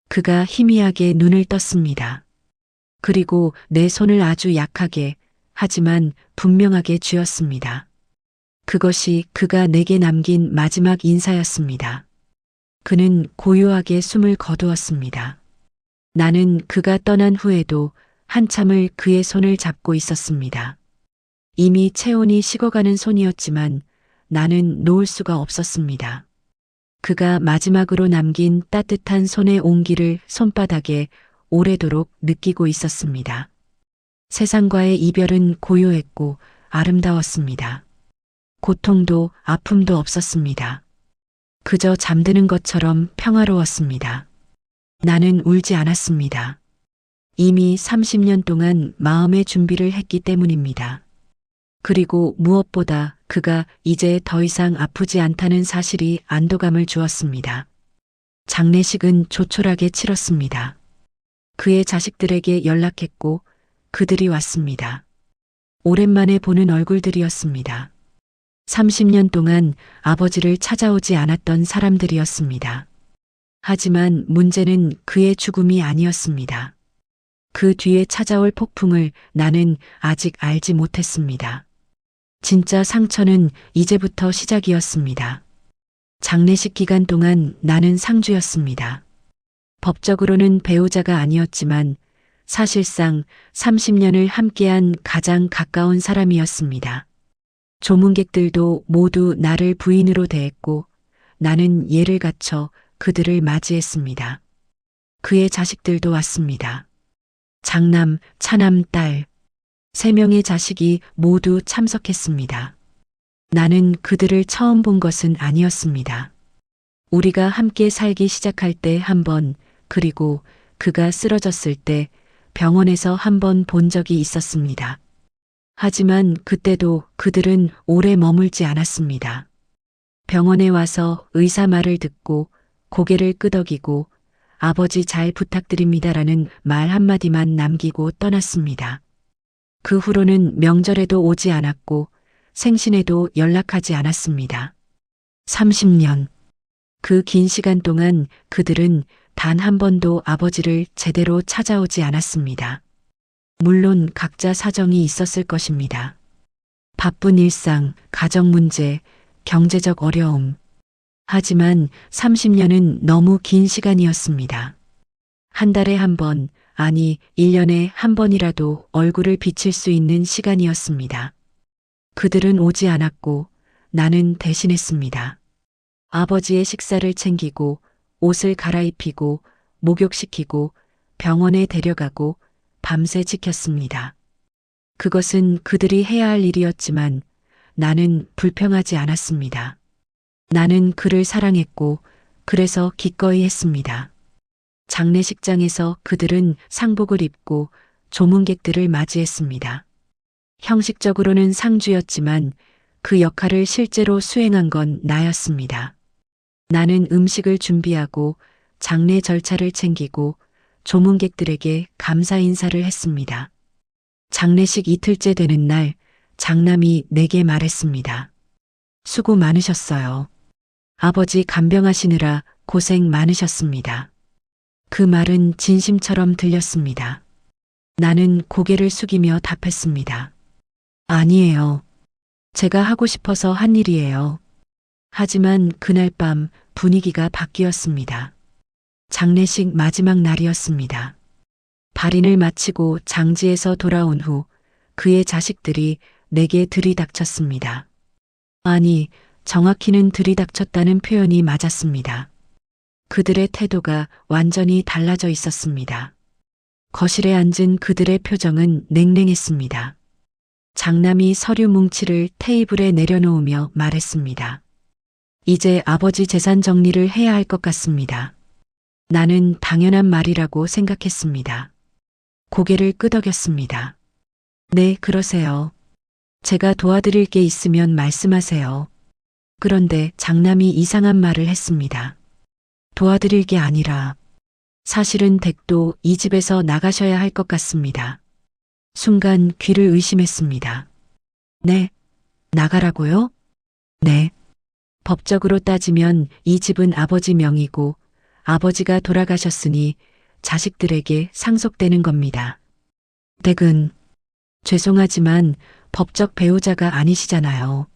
그가 희미하게 눈을 떴습니다. 그리고 내 손을 아주 약하게, 하지만 분명하게 쥐었습니다. 그것이 그가 내게 남긴 마지막 인사였습니다. 그는 고요하게 숨을 거두었습니다. 나는 그가 떠난 후에도 한참을 그의 손을 잡고 있었습니다. 이미 체온이 식어가는 손이었지만 나는 놓을 수가 없었습니다. 그가 마지막으로 남긴 따뜻한 손의 온기를 손바닥에 오래도록 느끼고 있었습니다. 세상과의 이별은 고요했고 아름다웠습니다. 고통도 아픔도 없었습니다. 그저 잠드는 것처럼 평화로웠습니다. 나는 울지 않았습니다. 이미 30년 동안 마음의 준비를 했기 때문입니다. 그리고 무엇보다 그가 이제 더 이상 아프지 않다는 사실이 안도감을 주었습니다. 장례식은 조촐하게 치렀습니다. 그의 자식들에게 연락했고 그들이 왔습니다. 오랜만에 보는 얼굴들이었습니다. 30년 동안 아버지를 찾아오지 않았던 사람들이었습니다. 하지만 문제는 그의 죽음이 아니었습니다. 그 뒤에 찾아올 폭풍을 나는 아직 알지 못했습니다. 진짜 상처는 이제부터 시작이었습니다. 장례식 기간 동안 나는 상주였습니다. 법적으로는 배우자가 아니었지만 사실상 30년을 함께한 가장 가까운 사람이었습니다. 조문객들도 모두 나를 부인으로 대했고 나는 예를 갖춰 그들을 맞이했습니다. 그의 자식들도 왔습니다. 장남, 차남, 딸, 3명의 자식이 모두 참석했습니다. 나는 그들을 처음 본 것은 아니었습니다. 우리가 함께 살기 시작할 때 한 번, 그리고 그가 쓰러졌을 때 병원에서 한 번 본 적이 있었습니다. 하지만 그때도 그들은 오래 머물지 않았습니다. 병원에 와서 의사 말을 듣고 고개를 끄덕이고 아버지 잘 부탁드립니다라는 말 한마디만 남기고 떠났습니다. 그 후로는 명절에도 오지 않았고 생신에도 연락하지 않았습니다. 30년. 그 긴 시간 동안 그들은 단 한 번도 아버지를 제대로 찾아오지 않았습니다. 물론 각자 사정이 있었을 것입니다. 바쁜 일상, 가정 문제, 경제적 어려움. 하지만 30년은 너무 긴 시간이었습니다. 한 달에 한 번, 아니 1년에 한 번이라도 얼굴을 비칠 수 있는 시간이었습니다. 그들은 오지 않았고 나는 대신했습니다. 아버지의 식사를 챙기고 옷을 갈아입히고 목욕시키고 병원에 데려가고 밤새 지켰습니다. 그것은 그들이 해야 할 일이었지만 나는 불평하지 않았습니다. 나는 그를 사랑했고 그래서 기꺼이 했습니다. 장례식장에서 그들은 상복을 입고 조문객들을 맞이했습니다. 형식적으로는 상주였지만 그 역할을 실제로 수행한 건 나였습니다. 나는 음식을 준비하고 장례 절차를 챙기고 조문객들에게 감사 인사를 했습니다. 장례식 이틀째 되는 날 장남이 내게 말했습니다. 수고 많으셨어요. 아버지 간병하시느라 고생 많으셨습니다. 그 말은 진심처럼 들렸습니다. 나는 고개를 숙이며 답했습니다. 아니에요. 제가 하고 싶어서 한 일이에요. 하지만 그날 밤 분위기가 바뀌었습니다. 장례식 마지막 날이었습니다. 발인을 마치고 장지에서 돌아온 후 그의 자식들이 내게 들이닥쳤습니다. 아니, 정확히는 들이닥쳤다는 표현이 맞았습니다. 그들의 태도가 완전히 달라져 있었습니다. 거실에 앉은 그들의 표정은 냉랭했습니다. 장남이 서류 뭉치를 테이블에 내려놓으며 말했습니다. 이제 아버지 재산 정리를 해야 할 것 같습니다. 나는 당연한 말이라고 생각했습니다. 고개를 끄덕였습니다. 네, 그러세요. 제가 도와드릴 게 있으면 말씀하세요. 그런데 장남이 이상한 말을 했습니다. 도와드릴 게 아니라 사실은 댁도 이 집에서 나가셔야 할 것 같습니다. 순간 귀를 의심했습니다. 네, 나가라고요? 네. 법적으로 따지면 이 집은 아버지 명의고 아버지가 돌아가셨으니 자식들에게 상속되는 겁니다. 댁은 죄송하지만 법적 배우자가 아니시잖아요.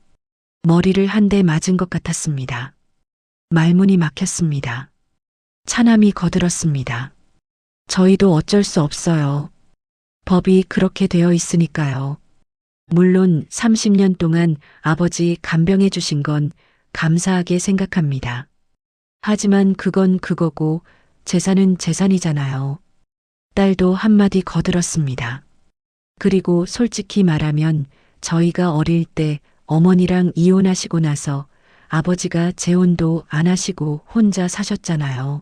머리를 한 대 맞은 것 같았습니다. 말문이 막혔습니다. 차남이 거들었습니다. 저희도 어쩔 수 없어요. 법이 그렇게 되어 있으니까요. 물론 30년 동안 아버지 간병해 주신 건 감사하게 생각합니다. 하지만 그건 그거고 재산은 재산이잖아요. 딸도 한마디 거들었습니다. 그리고 솔직히 말하면 저희가 어릴 때 어머니랑 이혼하시고 나서 아버지가 재혼도 안 하시고 혼자 사셨잖아요.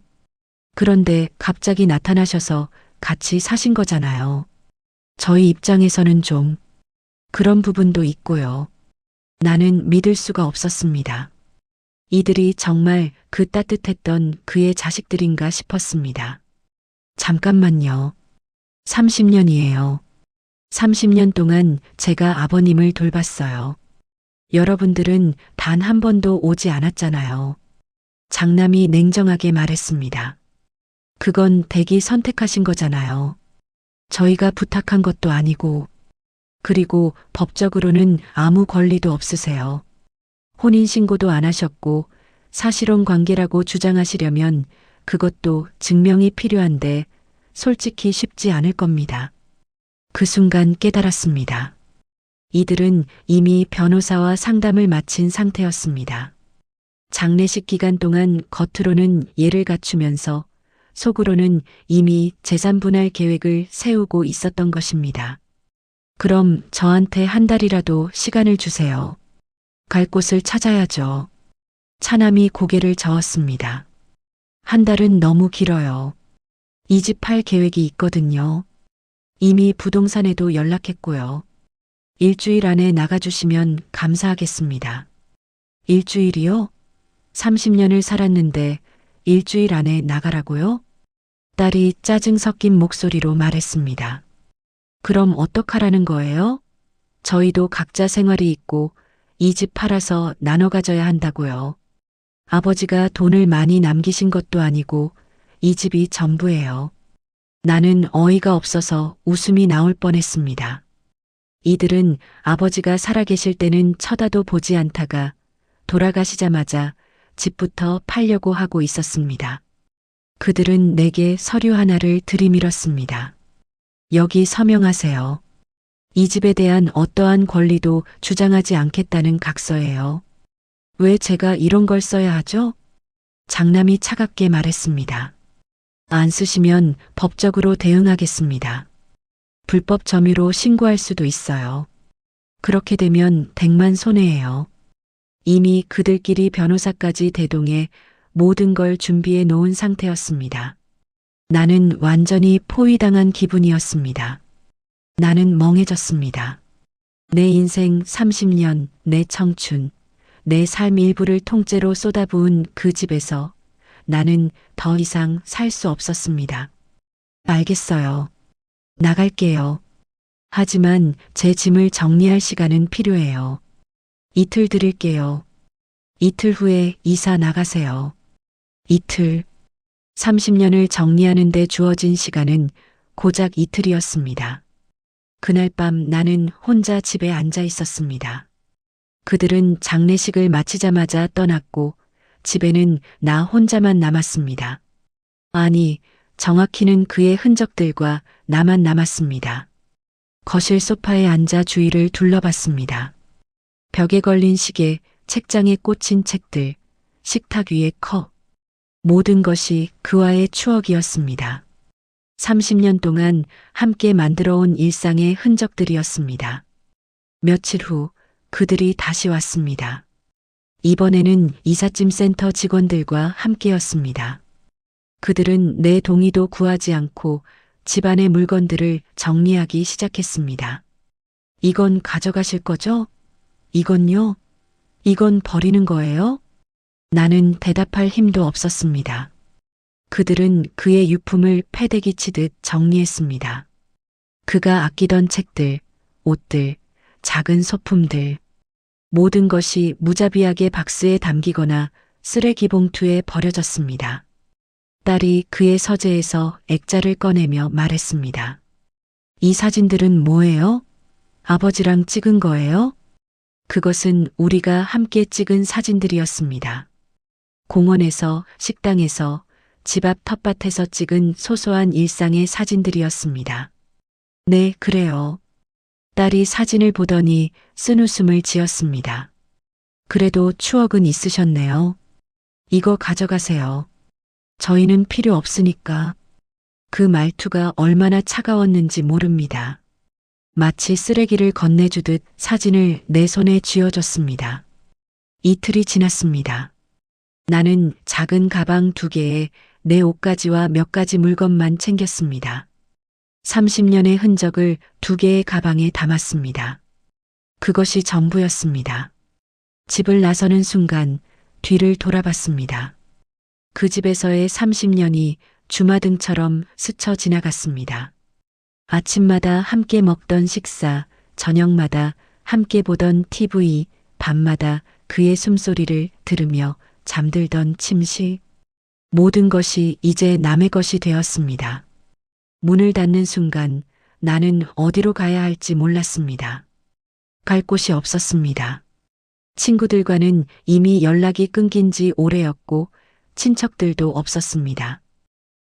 그런데 갑자기 나타나셔서 같이 사신 거잖아요. 저희 입장에서는 좀 그런 부분도 있고요. 나는 믿을 수가 없었습니다. 이들이 정말 그 따뜻했던 그의 자식들인가 싶었습니다. 잠깐만요. 30년이에요. 30년 동안 제가 아버님을 돌봤어요. 여러분들은 단 한 번도 오지 않았잖아요. 장남이 냉정하게 말했습니다. 그건 댁이 선택하신 거잖아요. 저희가 부탁한 것도 아니고, 그리고 법적으로는 아무 권리도 없으세요. 혼인신고도 안 하셨고, 사실혼 관계라고 주장하시려면 그것도 증명이 필요한데 솔직히 쉽지 않을 겁니다. 그 순간 깨달았습니다. 이들은 이미 변호사와 상담을 마친 상태였습니다. 장례식 기간 동안 겉으로는 예를 갖추면서 속으로는 이미 재산 분할 계획을 세우고 있었던 것입니다. 그럼 저한테 한 달이라도 시간을 주세요. 갈 곳을 찾아야죠. 차남이 고개를 저었습니다. 한 달은 너무 길어요. 이 집 팔 계획이 있거든요. 이미 부동산에도 연락했고요. 일주일 안에 나가주시면 감사하겠습니다. 일주일이요? 30년을 살았는데 일주일 안에 나가라고요? 딸이 짜증 섞인 목소리로 말했습니다. 그럼 어떡하라는 거예요? 저희도 각자 생활이 있고 이 집 팔아서 나눠 가져야 한다고요. 아버지가 돈을 많이 남기신 것도 아니고 이 집이 전부예요. 나는 어이가 없어서 웃음이 나올 뻔했습니다. 이들은 아버지가 살아계실 때는 쳐다도 보지 않다가 돌아가시자마자 집부터 팔려고 하고 있었습니다. 그들은 내게 서류 하나를 들이밀었습니다. 여기 서명하세요. 이 집에 대한 어떠한 권리도 주장하지 않겠다는 각서예요. 왜 제가 이런 걸 써야 하죠? 장남이 차갑게 말했습니다. 안 쓰시면 법적으로 대응하겠습니다. 불법 점유로 신고할 수도 있어요. 그렇게 되면 댁만 손해예요. 이미 그들끼리 변호사까지 대동해 모든 걸 준비해 놓은 상태였습니다. 나는 완전히 포위당한 기분이었습니다. 나는 멍해졌습니다. 내 인생 30년, 내 청춘, 내 삶 일부를 통째로 쏟아부은 그 집에서 나는 더 이상 살 수 없었습니다. 알겠어요. 나갈게요. 하지만 제 짐을 정리할 시간은 필요해요. 이틀 드릴게요. 이틀 후에 이사 나가세요. 이틀. 30년을 정리하는 데 주어진 시간은 고작 이틀이었습니다. 그날 밤 나는 혼자 집에 앉아 있었습니다. 그들은 장례식을 마치자마자 떠났고 집에는 나 혼자만 남았습니다. 아니, 정확히는 그의 흔적들과 나만 남았습니다. 거실 소파에 앉아 주위를 둘러봤습니다. 벽에 걸린 시계, 책장에 꽂힌 책들, 식탁 위의 컵. 모든 것이 그와의 추억이었습니다. 30년 동안 함께 만들어온 일상의 흔적들이었습니다. 며칠 후 그들이 다시 왔습니다. 이번에는 이삿짐 센터 직원들과 함께였습니다. 그들은 내 동의도 구하지 않고 집안의 물건들을 정리하기 시작했습니다. 이건 가져가실 거죠? 이건요? 이건 버리는 거예요? 나는 대답할 힘도 없었습니다. 그들은 그의 유품을 패대기 치듯 정리했습니다. 그가 아끼던 책들, 옷들, 작은 소품들, 모든 것이 무자비하게 박스에 담기거나 쓰레기 봉투에 버려졌습니다. 딸이 그의 서재에서 액자를 꺼내며 말했습니다. 이 사진들은 뭐예요? 아버지랑 찍은 거예요? 그것은 우리가 함께 찍은 사진들이었습니다. 공원에서, 식당에서, 집 앞 텃밭에서 찍은 소소한 일상의 사진들이었습니다. 네, 그래요. 딸이 사진을 보더니 쓴웃음을 지었습니다. 그래도 추억은 있으셨네요. 이거 가져가세요. 저희는 필요 없으니까. 그 말투가 얼마나 차가웠는지 모릅니다. 마치 쓰레기를 건네주듯 사진을 내 손에 쥐어줬습니다. 이틀이 지났습니다. 나는 작은 가방 2개에 내 옷가지와 몇 가지 물건만 챙겼습니다. 30년의 흔적을 2개의 가방에 담았습니다. 그것이 전부였습니다. 집을 나서는 순간 뒤를 돌아봤습니다. 그 집에서의 30년이 주마등처럼 스쳐 지나갔습니다. 아침마다 함께 먹던 식사, 저녁마다 함께 보던 TV, 밤마다 그의 숨소리를 들으며 잠들던 침실. 모든 것이 이제 남의 것이 되었습니다. 문을 닫는 순간 나는 어디로 가야 할지 몰랐습니다. 갈 곳이 없었습니다. 친구들과는 이미 연락이 끊긴 지 오래였고 친척들도 없었습니다.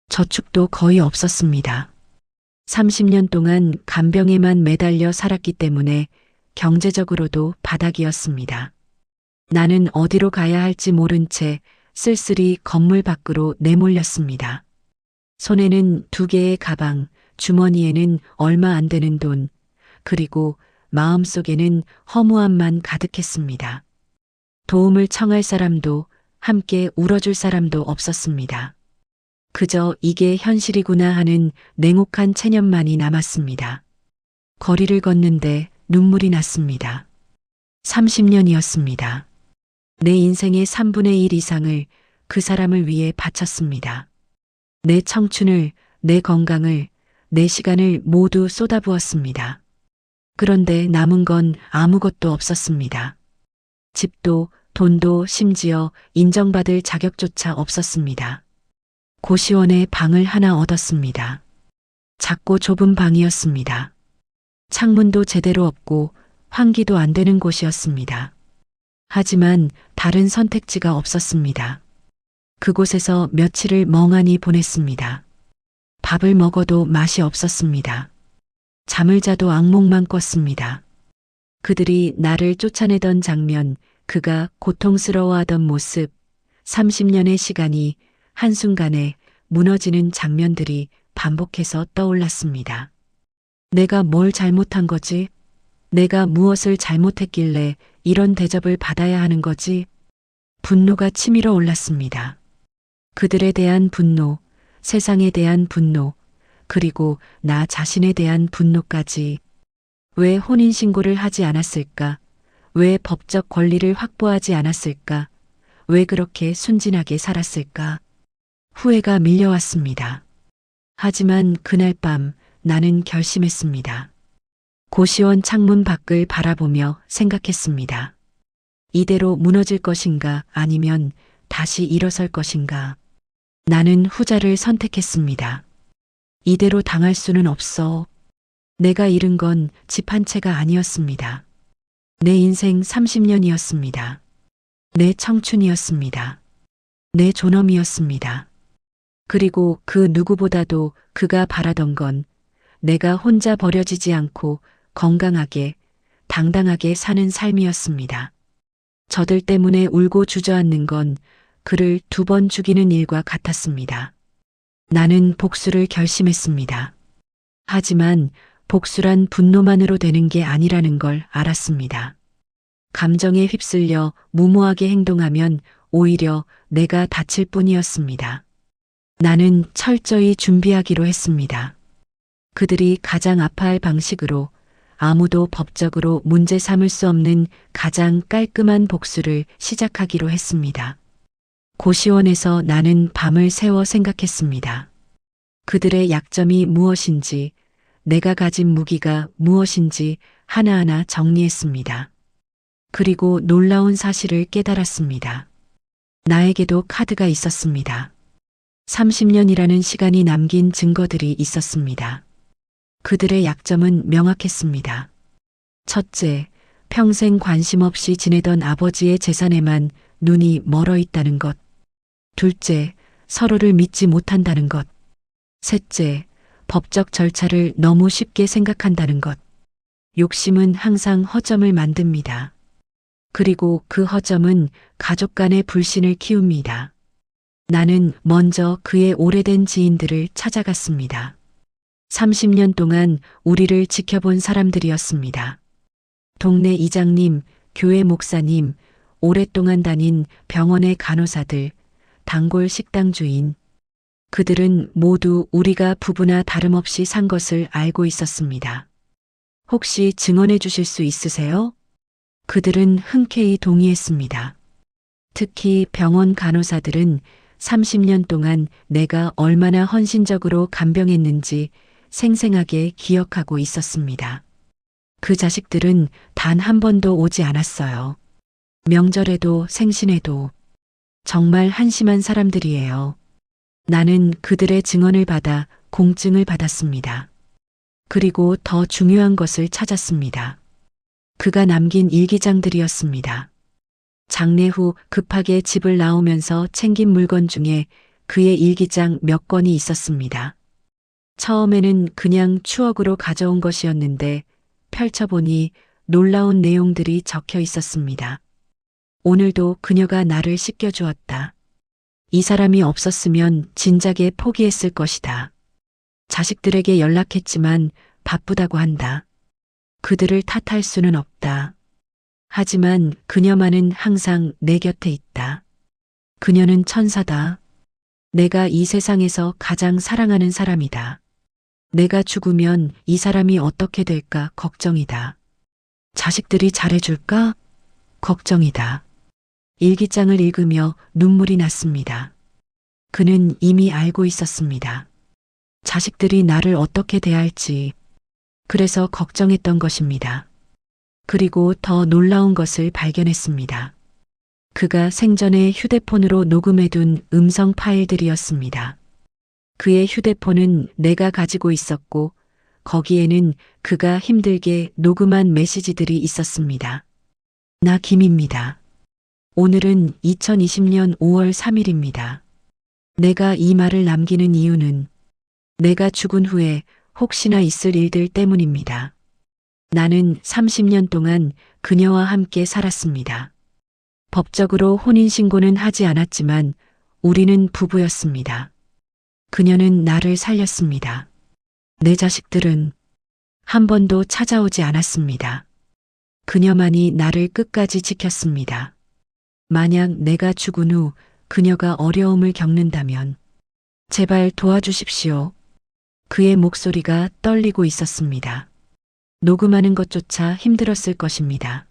저축도 거의 없었습니다. 30년 동안 간병에만 매달려 살았기 때문에 경제적으로도 바닥이었습니다. 나는 어디로 가야 할지 모른 채 쓸쓸히 건물 밖으로 내몰렸습니다. 손에는 2개의 가방, 주머니에는 얼마 안 되는 돈, 그리고 마음속에는 허무함만 가득했습니다. 도움을 청할 사람도 함께 울어줄 사람도 없었습니다. 그저 이게 현실이구나 하는 냉혹한 체념만이 남았습니다. 거리를 걷는데 눈물이 났습니다. 30년이었습니다. 내 인생의 3분의 1 이상을 그 사람을 위해 바쳤습니다. 내 청춘을, 내 건강을, 내 시간을 모두 쏟아부었습니다. 그런데 남은 건 아무것도 없었습니다. 집도, 돈도, 심지어 인정받을 자격조차 없었습니다. 고시원에 방을 하나 얻었습니다. 작고 좁은 방이었습니다. 창문도 제대로 없고 환기도 안 되는 곳이었습니다. 하지만 다른 선택지가 없었습니다. 그곳에서 며칠을 멍하니 보냈습니다. 밥을 먹어도 맛이 없었습니다. 잠을 자도 악몽만 꿨습니다. 그들이 나를 쫓아내던 장면, 그가 고통스러워하던 모습, 30년의 시간이 한순간에 무너지는 장면들이 반복해서 떠올랐습니다. 내가 뭘 잘못한 거지? 내가 무엇을 잘못했길래 이런 대접을 받아야 하는 거지? 분노가 치밀어 올랐습니다. 그들에 대한 분노, 세상에 대한 분노, 그리고 나 자신에 대한 분노까지. 왜 혼인신고를 하지 않았을까? 왜 법적 권리를 확보하지 않았을까? 왜 그렇게 순진하게 살았을까? 후회가 밀려왔습니다. 하지만 그날 밤 나는 결심했습니다. 고시원 창문 밖을 바라보며 생각했습니다. 이대로 무너질 것인가 아니면 다시 일어설 것인가? 나는 후자를 선택했습니다. 이대로 당할 수는 없어. 내가 잃은 건 집 한 채가 아니었습니다. 내 인생 30년이었습니다. 내 청춘이었습니다. 내 존엄이었습니다. 그리고 그 누구보다도 그가 바라던 건 내가 혼자 버려지지 않고 건강하게, 당당하게 사는 삶이었습니다. 저들 때문에 울고 주저앉는 건 그를 2번 죽이는 일과 같았습니다. 나는 복수를 결심했습니다. 하지만 복수란 분노만으로 되는 게 아니라는 걸 알았습니다. 감정에 휩쓸려 무모하게 행동하면 오히려 내가 다칠 뿐이었습니다. 나는 철저히 준비하기로 했습니다. 그들이 가장 아파할 방식으로 아무도 법적으로 문제 삼을 수 없는 가장 깔끔한 복수를 시작하기로 했습니다. 고시원에서 나는 밤을 새워 생각했습니다. 그들의 약점이 무엇인지, 내가 가진 무기가 무엇인지 하나하나 정리했습니다. 그리고 놀라운 사실을 깨달았습니다. 나에게도 카드가 있었습니다. 30년이라는 시간이 남긴 증거들이 있었습니다. 그들의 약점은 명확했습니다. 첫째, 평생 관심 없이 지내던 아버지의 재산에만 눈이 멀어 있다는 것. 둘째, 서로를 믿지 못한다는 것. 셋째, 법적 절차를 너무 쉽게 생각한다는 것. 욕심은 항상 허점을 만듭니다. 그리고 그 허점은 가족 간의 불신을 키웁니다. 나는 먼저 그의 오래된 지인들을 찾아갔습니다. 30년 동안 우리를 지켜본 사람들이었습니다. 동네 이장님, 교회 목사님, 오랫동안 다닌 병원의 간호사들, 단골 식당 주인. 그들은 모두 우리가 부부나 다름없이 산 것을 알고 있었습니다. 혹시 증언해 주실 수 있으세요? 그들은 흔쾌히 동의했습니다. 특히 병원 간호사들은 30년 동안 내가 얼마나 헌신적으로 간병했는지 생생하게 기억하고 있었습니다. 그 자식들은 단 한 번도 오지 않았어요. 명절에도 생신에도. 정말 한심한 사람들이에요. 나는 그들의 증언을 받아 공증을 받았습니다. 그리고 더 중요한 것을 찾았습니다. 그가 남긴 일기장들이었습니다. 장례 후 급하게 집을 나오면서 챙긴 물건 중에 그의 일기장 몇 권이 있었습니다. 처음에는 그냥 추억으로 가져온 것이었는데 펼쳐보니 놀라운 내용들이 적혀 있었습니다. 오늘도 그녀가 나를 씻겨주었다. 이 사람이 없었으면 진작에 포기했을 것이다. 자식들에게 연락했지만 바쁘다고 한다. 그들을 탓할 수는 없다. 하지만 그녀만은 항상 내 곁에 있다. 그녀는 천사다. 내가 이 세상에서 가장 사랑하는 사람이다. 내가 죽으면 이 사람이 어떻게 될까 걱정이다. 자식들이 잘해줄까? 걱정이다. 일기장을 읽으며 눈물이 났습니다. 그는 이미 알고 있었습니다. 자식들이 나를 어떻게 대할지. 그래서 걱정했던 것입니다. 그리고 더 놀라운 것을 발견했습니다. 그가 생전에 휴대폰으로 녹음해둔 음성 파일들이었습니다. 그의 휴대폰은 내가 가지고 있었고 거기에는 그가 힘들게 녹음한 메시지들이 있었습니다. 나 김입니다. 오늘은 2020년 5월 3일입니다. 내가 이 말을 남기는 이유는 내가 죽은 후에 혹시나 있을 일들 때문입니다. 나는 30년 동안 그녀와 함께 살았습니다. 법적으로 혼인신고는 하지 않았지만 우리는 부부였습니다. 그녀는 나를 살렸습니다. 내 자식들은 한 번도 찾아오지 않았습니다. 그녀만이 나를 끝까지 지켰습니다. 만약 내가 죽은 후 그녀가 어려움을 겪는다면 제발 도와주십시오. 그의 목소리가 떨리고 있었습니다. 녹음하는 것조차 힘들었을 것입니다.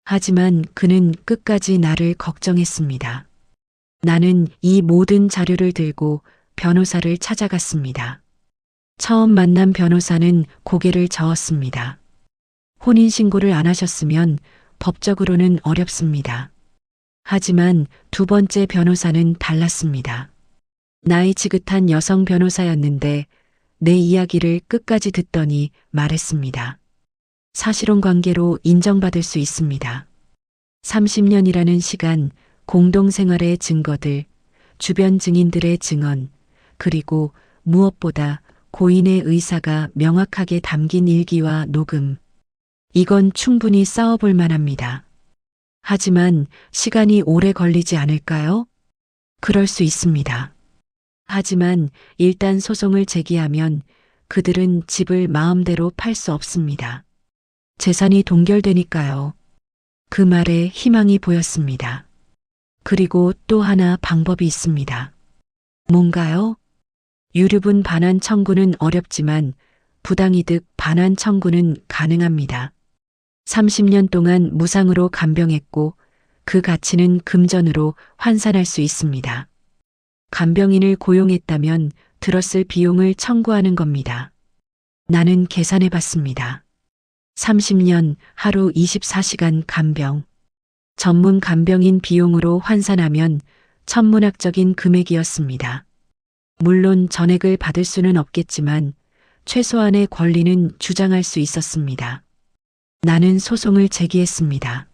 하지만 그는 끝까지 나를 걱정했습니다. 나는 이 모든 자료를 들고 변호사를 찾아갔습니다. 처음 만난 변호사는 고개를 저었습니다. 혼인신고를 안 하셨으면 법적으로는 어렵습니다. 하지만 두 번째 변호사는 달랐습니다. 나이 지긋한 여성 변호사였는데 내 이야기를 끝까지 듣더니 말했습니다. 사실혼 관계로 인정받을 수 있습니다. 30년이라는 시간, 공동생활의 증거들, 주변 증인들의 증언, 그리고 무엇보다 고인의 의사가 명확하게 담긴 일기와 녹음. 이건 충분히 싸워볼 만합니다. 하지만 시간이 오래 걸리지 않을까요? 그럴 수 있습니다. 하지만 일단 소송을 제기하면 그들은 집을 마음대로 팔 수 없습니다. 재산이 동결되니까요. 그 말에 희망이 보였습니다. 그리고 또 하나 방법이 있습니다. 뭔가요? 유류분 반환 청구는 어렵지만 부당이득 반환 청구는 가능합니다. 30년 동안 무상으로 간병했고 그 가치는 금전으로 환산할 수 있습니다. 간병인을 고용했다면 들었을 비용을 청구하는 겁니다. 나는 계산해 봤습니다. 30년 하루 24시간 간병. 전문 간병인 비용으로 환산하면 천문학적인 금액이었습니다. 물론 전액을 받을 수는 없겠지만 최소한의 권리는 주장할 수 있었습니다. 나는 소송을 제기했습니다.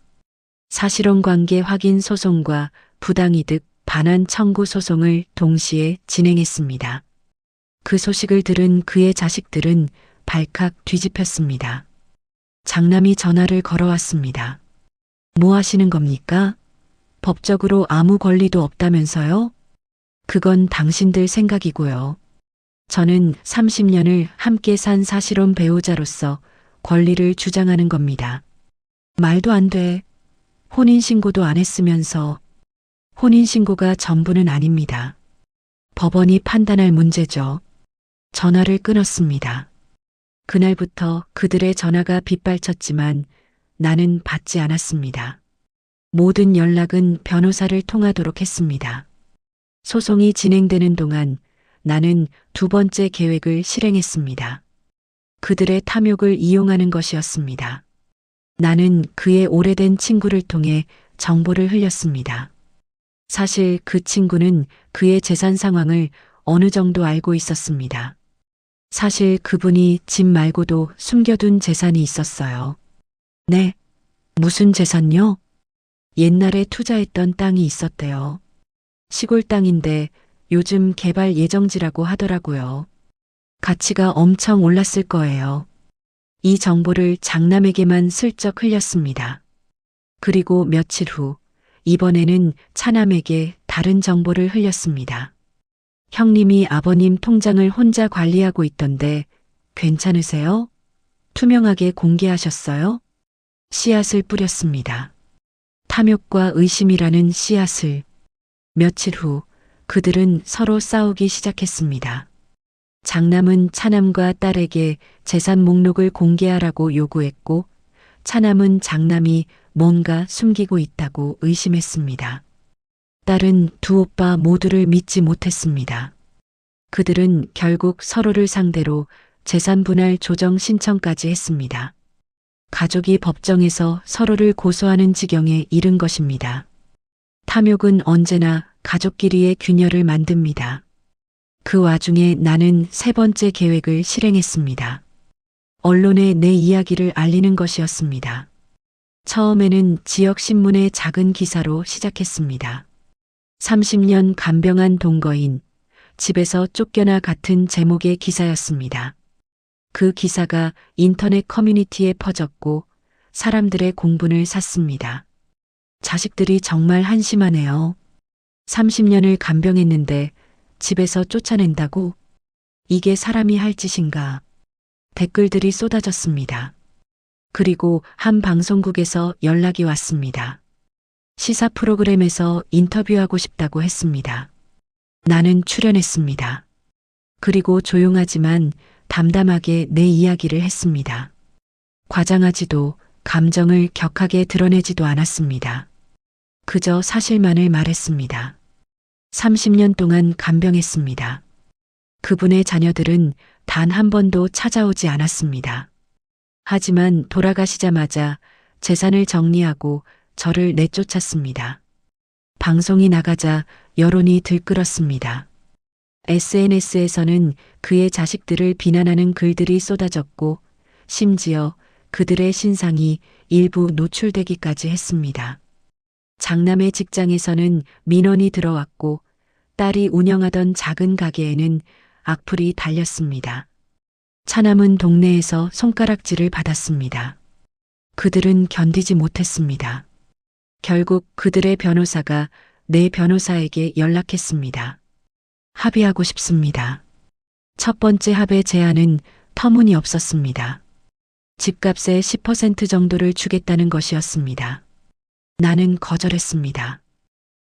사실혼 관계 확인 소송과 부당이득 반환 청구 소송을 동시에 진행했습니다. 그 소식을 들은 그의 자식들은 발칵 뒤집혔습니다. 장남이 전화를 걸어왔습니다. 뭐 하시는 겁니까? 법적으로 아무 권리도 없다면서요? 그건 당신들 생각이고요. 저는 30년을 함께 산 사실혼 배우자로서 권리를 주장하는 겁니다. 말도 안 돼. 혼인신고도 안 했으면서. 혼인신고가 전부는 아닙니다. 법원이 판단할 문제죠. 전화를 끊었습니다. 그날부터 그들의 전화가 빗발쳤지만 나는 받지 않았습니다. 모든 연락은 변호사를 통하도록 했습니다. 소송이 진행되는 동안 나는 두 번째 계획을 실행했습니다. 그들의 탐욕을 이용하는 것이었습니다. 나는 그의 오래된 친구를 통해 정보를 흘렸습니다. 사실 그 친구는 그의 재산 상황을 어느 정도 알고 있었습니다. 사실 그분이 집 말고도 숨겨둔 재산이 있었어요. 네, 무슨 재산요? 옛날에 투자했던 땅이 있었대요. 시골 땅인데 요즘 개발 예정지라고 하더라고요. 가치가 엄청 올랐을 거예요. 이 정보를 장남에게만 슬쩍 흘렸습니다. 그리고 며칠 후 이번에는 차남에게 다른 정보를 흘렸습니다. 형님이 아버님 통장을 혼자 관리하고 있던데 괜찮으세요? 투명하게 공개하셨어요? 씨앗을 뿌렸습니다. 탐욕과 의심이라는 씨앗을. 며칠 후 그들은 서로 싸우기 시작했습니다. 장남은 차남과 딸에게 재산 목록을 공개하라고 요구했고 차남은 장남이 뭔가 숨기고 있다고 의심했습니다. 딸은 두 오빠 모두를 믿지 못했습니다. 그들은 결국 서로를 상대로 재산 분할 조정 신청까지 했습니다. 가족이 법정에서 서로를 고소하는 지경에 이른 것입니다. 탐욕은 언제나 가족끼리의 균열을 만듭니다. 그 와중에 나는 세 번째 계획을 실행했습니다. 언론에 내 이야기를 알리는 것이었습니다. 처음에는 지역 신문의 작은 기사로 시작했습니다. 30년 간병한 동거인, 집에서 쫓겨나 같은 제목의 기사였습니다. 그 기사가 인터넷 커뮤니티에 퍼졌고 사람들의 공분을 샀습니다. 자식들이 정말 한심하네요. 30년을 간병했는데 집에서 쫓아낸다고? 이게 사람이 할 짓인가? 댓글들이 쏟아졌습니다. 그리고 한 방송국에서 연락이 왔습니다. 시사 프로그램에서 인터뷰하고 싶다고 했습니다. 나는 출연했습니다. 그리고 조용하지만 담담하게 내 이야기를 했습니다. 과장하지도 감정을 격하게 드러내지도 않았습니다. 그저 사실만을 말했습니다. 30년 동안 간병했습니다. 그분의 자녀들은 단 한 번도 찾아오지 않았습니다. 하지만 돌아가시자마자 재산을 정리하고 저를 내쫓았습니다. 방송이 나가자 여론이 들끓었습니다. SNS에서는 그의 자식들을 비난하는 글들이 쏟아졌고 심지어 그들의 신상이 일부 노출되기까지 했습니다. 장남의 직장에서는 민원이 들어왔고 딸이 운영하던 작은 가게에는 악플이 달렸습니다. 차남은 동네에서 손가락질을 받았습니다. 그들은 견디지 못했습니다. 결국 그들의 변호사가 내 변호사에게 연락했습니다. 합의하고 싶습니다. 첫 번째 합의 제안은 터무니없었습니다. 집값의 10% 정도를 주겠다는 것이었습니다. 나는 거절했습니다.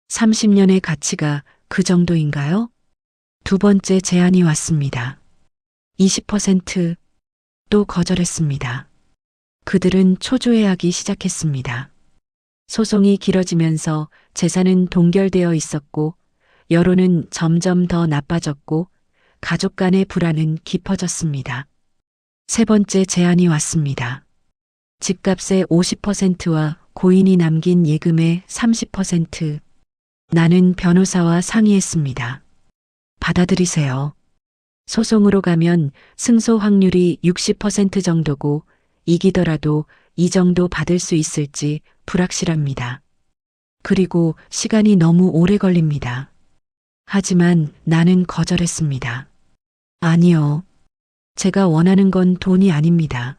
30년의 가치가 그 정도인가요? 두 번째 제안이 왔습니다. 20%, 또 거절했습니다. 그들은 초조해하기 시작했습니다. 소송이 길어지면서 재산은 동결되어 있었고 여론은 점점 더 나빠졌고 가족 간의 불안은 깊어졌습니다. 세 번째 제안이 왔습니다. 집값의 50%와 고인이 남긴 예금의 30%. 나는 변호사와 상의했습니다. 받아들이세요. 소송으로 가면 승소 확률이 60% 정도고 이기더라도 이 정도 받을 수 있을지 불확실합니다. 그리고 시간이 너무 오래 걸립니다. 하지만 나는 거절했습니다. 아니요. 제가 원하는 건 돈이 아닙니다.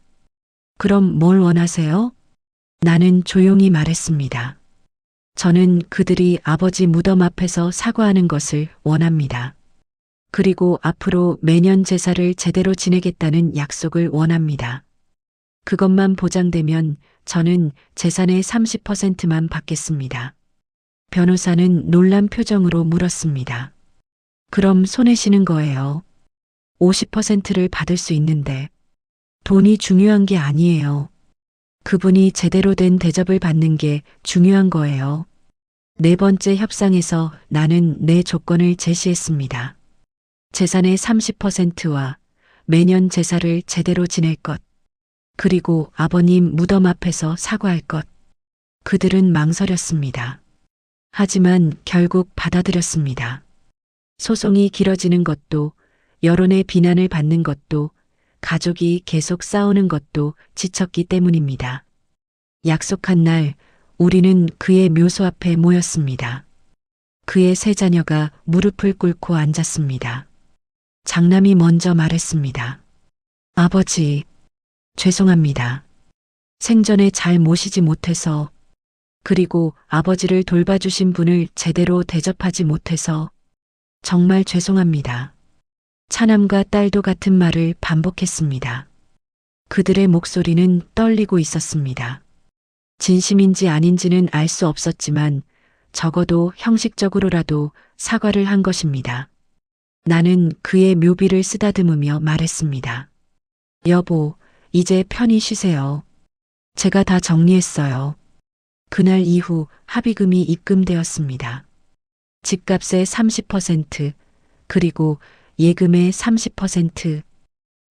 그럼 뭘 원하세요? 나는 조용히 말했습니다. 저는 그들이 아버지 무덤 앞에서 사과하는 것을 원합니다. 그리고 앞으로 매년 제사를 제대로 지내겠다는 약속을 원합니다. 그것만 보장되면 저는 재산의 30%만 받겠습니다. 변호사는 놀란 표정으로 물었습니다. 그럼 손해시는 거예요. 50%를 받을 수 있는데 돈이 중요한 게 아니에요. 그분이 제대로 된 대접을 받는 게 중요한 거예요. 네 번째 협상에서 나는 내 조건을 제시했습니다. 재산의 30%와 매년 제사를 제대로 지낼 것, 그리고 아버님 무덤 앞에서 사과할 것. 그들은 망설였습니다. 하지만 결국 받아들였습니다. 소송이 길어지는 것도, 여론의 비난을 받는 것도, 가족이 계속 싸우는 것도 지쳤기 때문입니다. 약속한 날 우리는 그의 묘소 앞에 모였습니다. 그의 세 자녀가 무릎을 꿇고 앉았습니다. 장남이 먼저 말했습니다. 아버지, 죄송합니다. 생전에 잘 모시지 못해서, 그리고 아버지를 돌봐주신 분을 제대로 대접하지 못해서 정말 죄송합니다. 차남과 딸도 같은 말을 반복했습니다. 그들의 목소리는 떨리고 있었습니다. 진심인지 아닌지는 알 수 없었지만 적어도 형식적으로라도 사과를 한 것입니다. 나는 그의 묘비를 쓰다듬으며 말했습니다. 여보, 이제 편히 쉬세요. 제가 다 정리했어요. 그날 이후 합의금이 입금되었습니다. 집값의 30%, 그리고 예금의 30%.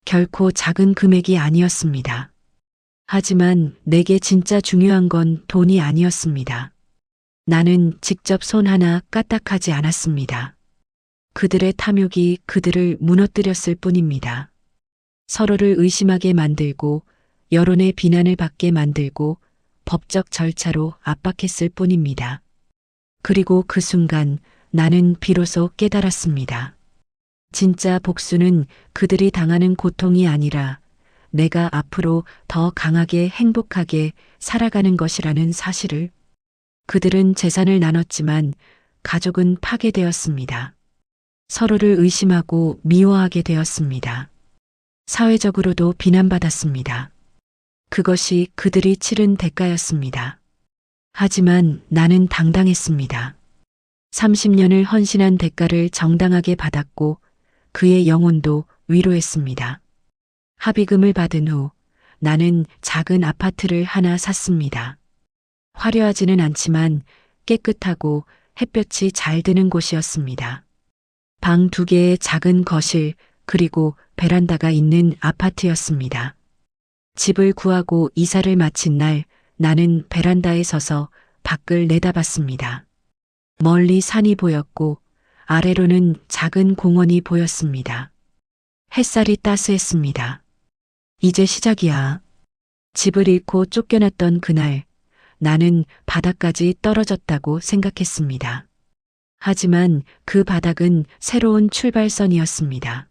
결코 작은 금액이 아니었습니다. 하지만 내게 진짜 중요한 건 돈이 아니었습니다. 나는 직접 손 하나 까딱하지 않았습니다. 그들의 탐욕이 그들을 무너뜨렸을 뿐입니다. 서로를 의심하게 만들고 여론의 비난을 받게 만들고 법적 절차로 압박했을 뿐입니다. 그리고 그 순간 나는 비로소 깨달았습니다. 진짜 복수는 그들이 당하는 고통이 아니라 내가 앞으로 더 강하게 행복하게 살아가는 것이라는 사실을. 그들은 재산을 나눴지만 가족은 파괴되었습니다. 서로를 의심하고 미워하게 되었습니다. 사회적으로도 비난받았습니다. 그것이 그들이 치른 대가였습니다. 하지만 나는 당당했습니다. 30년을 헌신한 대가를 정당하게 받았고 그의 영혼도 위로했습니다. 합의금을 받은 후 나는 작은 아파트를 하나 샀습니다. 화려하지는 않지만 깨끗하고 햇볕이 잘 드는 곳이었습니다. 방 2개의 작은 거실 그리고 베란다가 있는 아파트였습니다. 집을 구하고 이사를 마친 날 나는 베란다에 서서 밖을 내다봤습니다. 멀리 산이 보였고 아래로는 작은 공원이 보였습니다. 햇살이 따스했습니다. 이제 시작이야. 집을 잃고 쫓겨났던 그날 나는 바닥까지 떨어졌다고 생각했습니다. 하지만 그 바닥은 새로운 출발선이었습니다.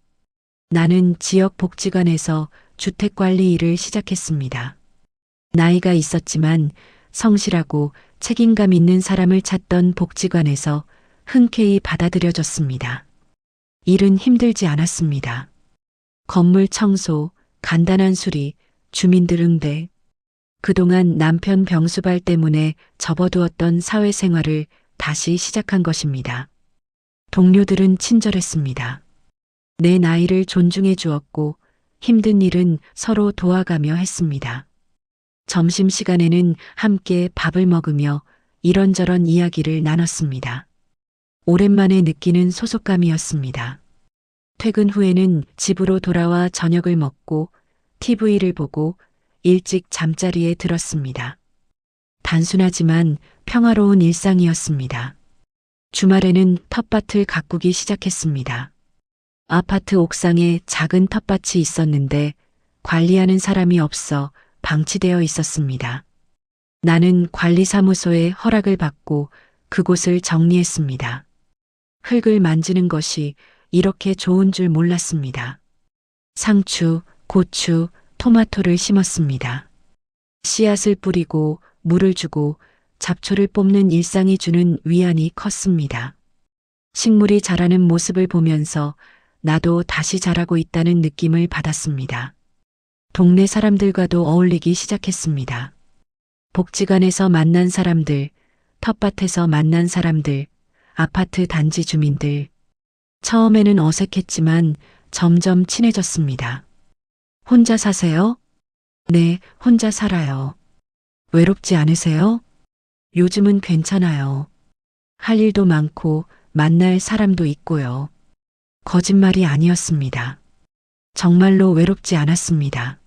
나는 지역 복지관에서 주택관리 일을 시작했습니다. 나이가 있었지만 성실하고 책임감 있는 사람을 찾던 복지관에서 흔쾌히 받아들여졌습니다. 일은 힘들지 않았습니다. 건물 청소, 간단한 수리, 주민들 응대. 그동안 남편 병수발 때문에 접어두었던 사회생활을 다시 시작한 것입니다. 동료들은 친절했습니다. 내 나이를 존중해 주었고 힘든 일은 서로 도와가며 했습니다. 점심시간에는 함께 밥을 먹으며 이런저런 이야기를 나눴습니다. 오랜만에 느끼는 소속감이었습니다. 퇴근 후에는 집으로 돌아와 저녁을 먹고 TV를 보고 일찍 잠자리에 들었습니다. 단순하지만 평화로운 일상이었습니다. 주말에는 텃밭을 가꾸기 시작했습니다. 아파트 옥상에 작은 텃밭이 있었는데 관리하는 사람이 없어 방치되어 있었습니다. 나는 관리사무소에 허락을 받고 그곳을 정리했습니다. 흙을 만지는 것이 이렇게 좋은 줄 몰랐습니다. 상추, 고추, 토마토를 심었습니다. 씨앗을 뿌리고 물을 주고 잡초를 뽑는 일상이 주는 위안이 컸습니다. 식물이 자라는 모습을 보면서 나도 다시 자라고 있다는 느낌을 받았습니다. 동네 사람들과도 어울리기 시작했습니다. 복지관에서 만난 사람들, 텃밭에서 만난 사람들, 아파트 단지 주민들. 처음에는 어색했지만 점점 친해졌습니다. 혼자 사세요? 네, 혼자 살아요. 외롭지 않으세요? 요즘은 괜찮아요. 할 일도 많고 만날 사람도 있고요. 거짓말이 아니었습니다. 정말로 외롭지 않았습니다.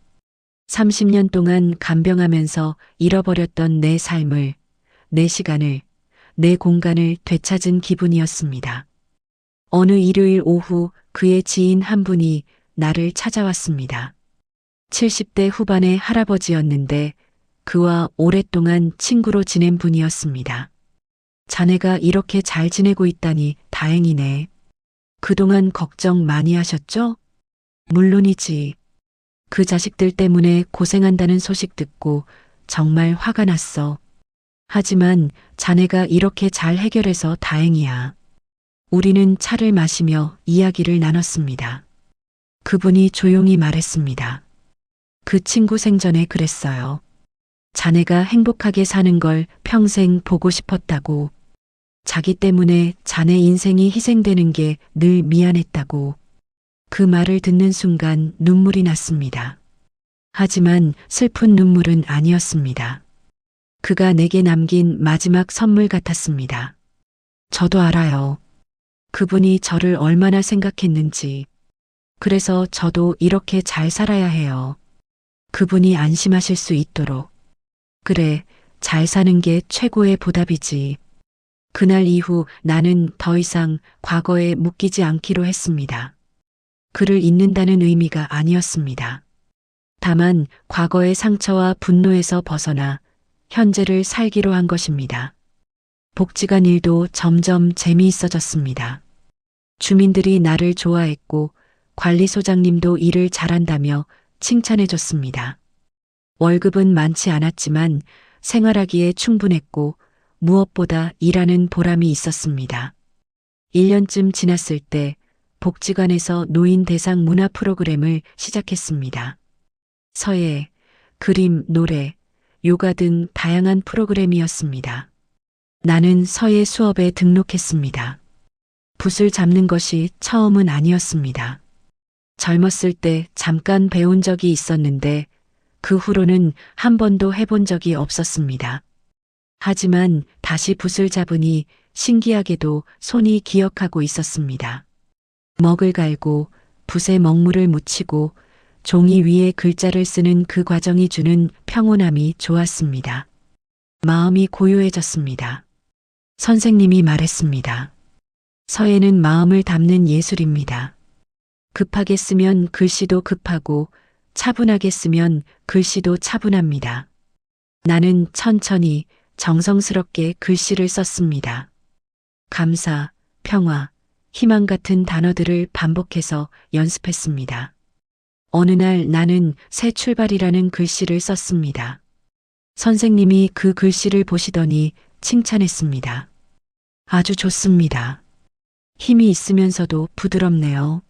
30년 동안 간병하면서 잃어버렸던 내 삶을, 내 시간을, 내 공간을 되찾은 기분이었습니다. 어느 일요일 오후 그의 지인 한 분이 나를 찾아왔습니다. 70대 후반의 할아버지였는데 그와 오랫동안 친구로 지낸 분이었습니다. 자네가 이렇게 잘 지내고 있다니 다행이네. 그동안 걱정 많이 하셨죠? 물론이지. 그 자식들 때문에 고생한다는 소식 듣고 정말 화가 났어. 하지만 자네가 이렇게 잘 해결해서 다행이야. 우리는 차를 마시며 이야기를 나눴습니다. 그분이 조용히 말했습니다. 그 친구 생전에 그랬어요. 자네가 행복하게 사는 걸 평생 보고 싶었다고. 자기 때문에 자네 인생이 희생되는 게 늘 미안했다고. 그 말을 듣는 순간 눈물이 났습니다. 하지만 슬픈 눈물은 아니었습니다. 그가 내게 남긴 마지막 선물 같았습니다. 저도 알아요. 그분이 저를 얼마나 생각했는지. 그래서 저도 이렇게 잘 살아야 해요. 그분이 안심하실 수 있도록. 그래, 잘 사는 게 최고의 보답이지. 그날 이후 나는 더 이상 과거에 묶이지 않기로 했습니다. 그를 잊는다는 의미가 아니었습니다. 다만 과거의 상처와 분노에서 벗어나 현재를 살기로 한 것입니다. 복지관 일도 점점 재미있어졌습니다. 주민들이 나를 좋아했고 관리소장님도 일을 잘한다며 칭찬해줬습니다. 월급은 많지 않았지만 생활하기에 충분했고 무엇보다 일하는 보람이 있었습니다. 1년쯤 지났을 때 복지관에서 노인 대상 문화 프로그램을 시작했습니다. 서예, 그림, 노래, 요가 등 다양한 프로그램이었습니다. 나는 서예 수업에 등록했습니다. 붓을 잡는 것이 처음은 아니었습니다. 젊었을 때 잠깐 배운 적이 있었는데 그 후로는 한 번도 해본 적이 없었습니다. 하지만 다시 붓을 잡으니 신기하게도 손이 기억하고 있었습니다. 먹을 갈고 붓에 먹물을 묻히고 종이 위에 글자를 쓰는 그 과정이 주는 평온함이 좋았습니다. 마음이 고요해졌습니다. 선생님이 말했습니다. 서예는 마음을 담는 예술입니다. 급하게 쓰면 글씨도 급하고 차분하게 쓰면 글씨도 차분합니다. 나는 천천히 정성스럽게 글씨를 썼습니다. 감사, 평화, 희망 같은 단어들을 반복해서 연습했습니다. 어느 날 나는 새 출발이라는 글씨를 썼습니다. 선생님이 그 글씨를 보시더니 칭찬했습니다. 아주 좋습니다. 힘이 있으면서도 부드럽네요.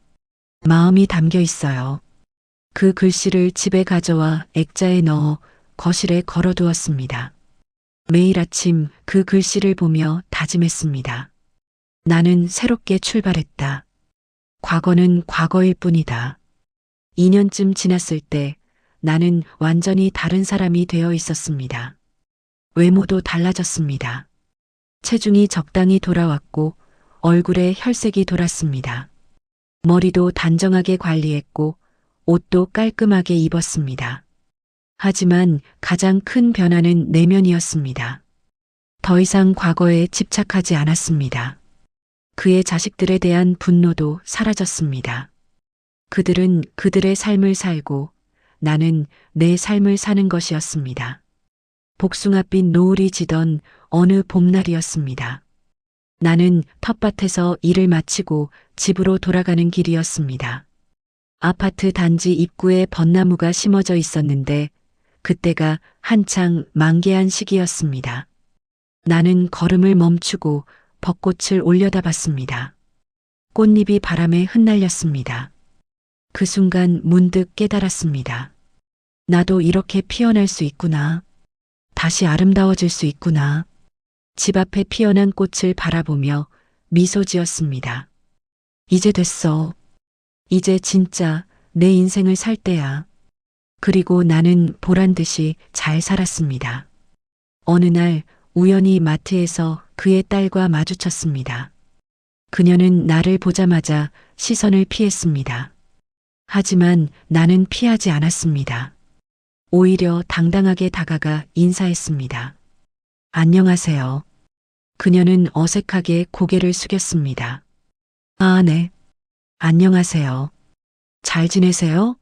마음이 담겨 있어요. 그 글씨를 집에 가져와 액자에 넣어 거실에 걸어두었습니다. 매일 아침 그 글씨를 보며 다짐했습니다. 나는 새롭게 출발했다. 과거는 과거일 뿐이다. 2년쯤 지났을 때 나는 완전히 다른 사람이 되어 있었습니다. 외모도 달라졌습니다. 체중이 적당히 돌아왔고 얼굴에 혈색이 돌았습니다. 머리도 단정하게 관리했고 옷도 깔끔하게 입었습니다. 하지만 가장 큰 변화는 내면이었습니다. 더 이상 과거에 집착하지 않았습니다. 그의 자식들에 대한 분노도 사라졌습니다. 그들은 그들의 삶을 살고 나는 내 삶을 사는 것이었습니다. 복숭아빛 노을이 지던 어느 봄날이었습니다. 나는 텃밭에서 일을 마치고 집으로 돌아가는 길이었습니다. 아파트 단지 입구에 벚나무가 심어져 있었는데 그때가 한창 만개한 시기였습니다. 나는 걸음을 멈추고 벚꽃을 올려다봤습니다. 꽃잎이 바람에 흩날렸습니다. 그 순간 문득 깨달았습니다. 나도 이렇게 피어날 수 있구나. 다시 아름다워질 수 있구나. 집 앞에 피어난 꽃을 바라보며 미소 지었습니다. 이제 됐어. 이제 진짜 내 인생을 살 때야. 그리고 나는 보란 듯이 잘 살았습니다. 어느 날 우연히 마트에서 그의 딸과 마주쳤습니다. 그녀는 나를 보자마자 시선을 피했습니다. 하지만 나는 피하지 않았습니다. 오히려 당당하게 다가가 인사했습니다. 안녕하세요. 그녀는 어색하게 고개를 숙였습니다. 아, 네. 안녕하세요. 잘 지내세요?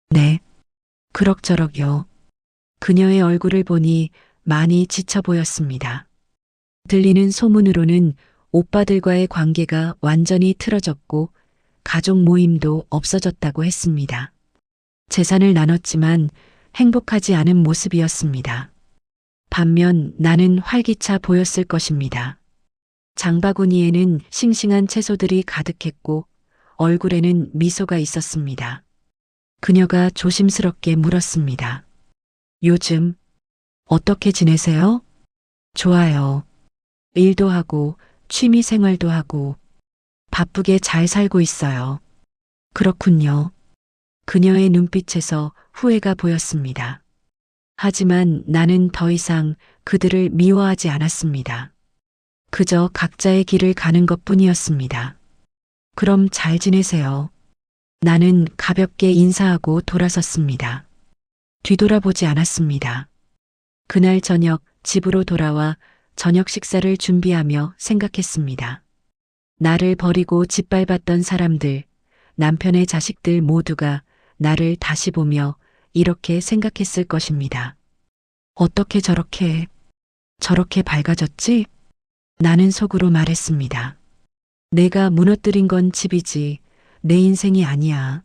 네. 그럭저럭요. 그녀의 얼굴을 보니 많이 지쳐 보였습니다. 들리는 소문으로는 오빠들과의 관계가 완전히 틀어졌고 가족 모임도 없어졌다고 했습니다. 재산을 나눴지만 행복하지 않은 모습이었습니다. 반면 나는 활기차 보였을 것입니다. 장바구니에는 싱싱한 채소들이 가득했고 얼굴에는 미소가 있었습니다. 그녀가 조심스럽게 물었습니다. 요즘 어떻게 지내세요? 좋아요. 일도 하고 취미 생활도 하고 바쁘게 잘 살고 있어요. 그렇군요. 그녀의 눈빛에서 후회가 보였습니다. 하지만 나는 더 이상 그들을 미워하지 않았습니다. 그저 각자의 길을 가는 것뿐이었습니다. 그럼 잘 지내세요. 나는 가볍게 인사하고 돌아섰습니다. 뒤돌아보지 않았습니다. 그날 저녁 집으로 돌아와 저녁 식사를 준비하며 생각했습니다. 나를 버리고 짓밟았던 사람들, 남편의 자식들 모두가 나를 다시 보며 이렇게 생각했을 것입니다. 어떻게 저렇게 밝아졌지? 나는 속으로 말했습니다. 내가 무너뜨린 건 집이지 내 인생이 아니야.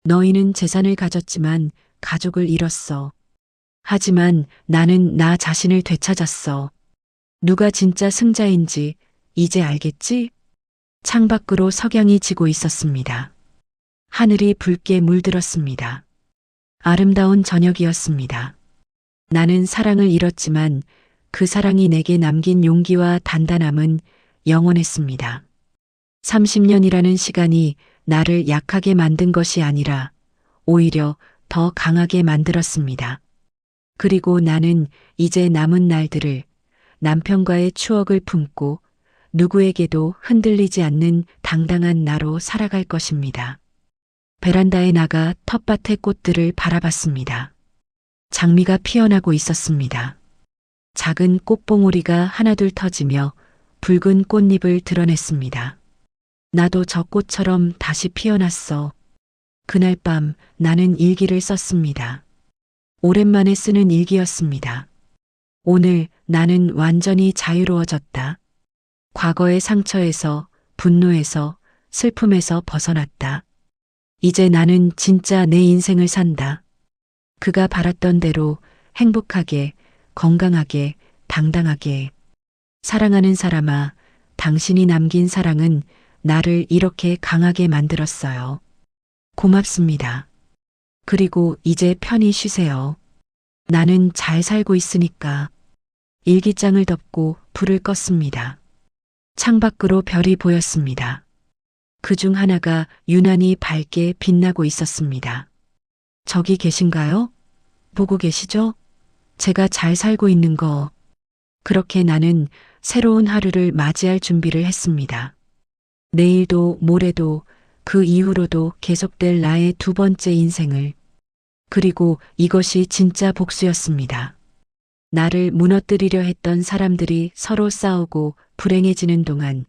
너희는 재산을 가졌지만 가족을 잃었어. 하지만 나는 나 자신을 되찾았어. 누가 진짜 승자인지 이제 알겠지? 창밖으로 석양이 지고 있었습니다. 하늘이 붉게 물들었습니다. 아름다운 저녁이었습니다. 나는 사랑을 잃었지만 그 사랑이 내게 남긴 용기와 단단함은 영원했습니다. 30년이라는 시간이 나를 약하게 만든 것이 아니라 오히려 더 강하게 만들었습니다. 그리고 나는 이제 남은 날들을 남편과의 추억을 품고 누구에게도 흔들리지 않는 당당한 나로 살아갈 것입니다. 베란다에 나가 텃밭의 꽃들을 바라봤습니다. 장미가 피어나고 있었습니다. 작은 꽃봉오리가 하나둘 터지며 붉은 꽃잎을 드러냈습니다. 나도 저 꽃처럼 다시 피어났어. 그날 밤 나는 일기를 썼습니다. 오랜만에 쓰는 일기였습니다. 오늘 나는 완전히 자유로워졌다. 과거의 상처에서, 분노에서, 슬픔에서 벗어났다. 이제 나는 진짜 내 인생을 산다. 그가 바랐던 대로 행복하게, 건강하게, 당당하게. 사랑하는 사람아, 당신이 남긴 사랑은 나를 이렇게 강하게 만들었어요. 고맙습니다. 그리고 이제 편히 쉬세요. 나는 잘 살고 있으니까. 일기장을 덮고 불을 껐습니다. 창밖으로 별이 보였습니다. 그중 하나가 유난히 밝게 빛나고 있었습니다. 저기 계신가요? 보고 계시죠? 제가 잘 살고 있는 거. 그렇게 나는 새로운 하루를 맞이할 준비를 했습니다. 내일도 모레도 그 이후로도 계속될 나의 두 번째 인생을. 그리고 이것이 진짜 복수였습니다. 나를 무너뜨리려 했던 사람들이 서로 싸우고 불행해지는 동안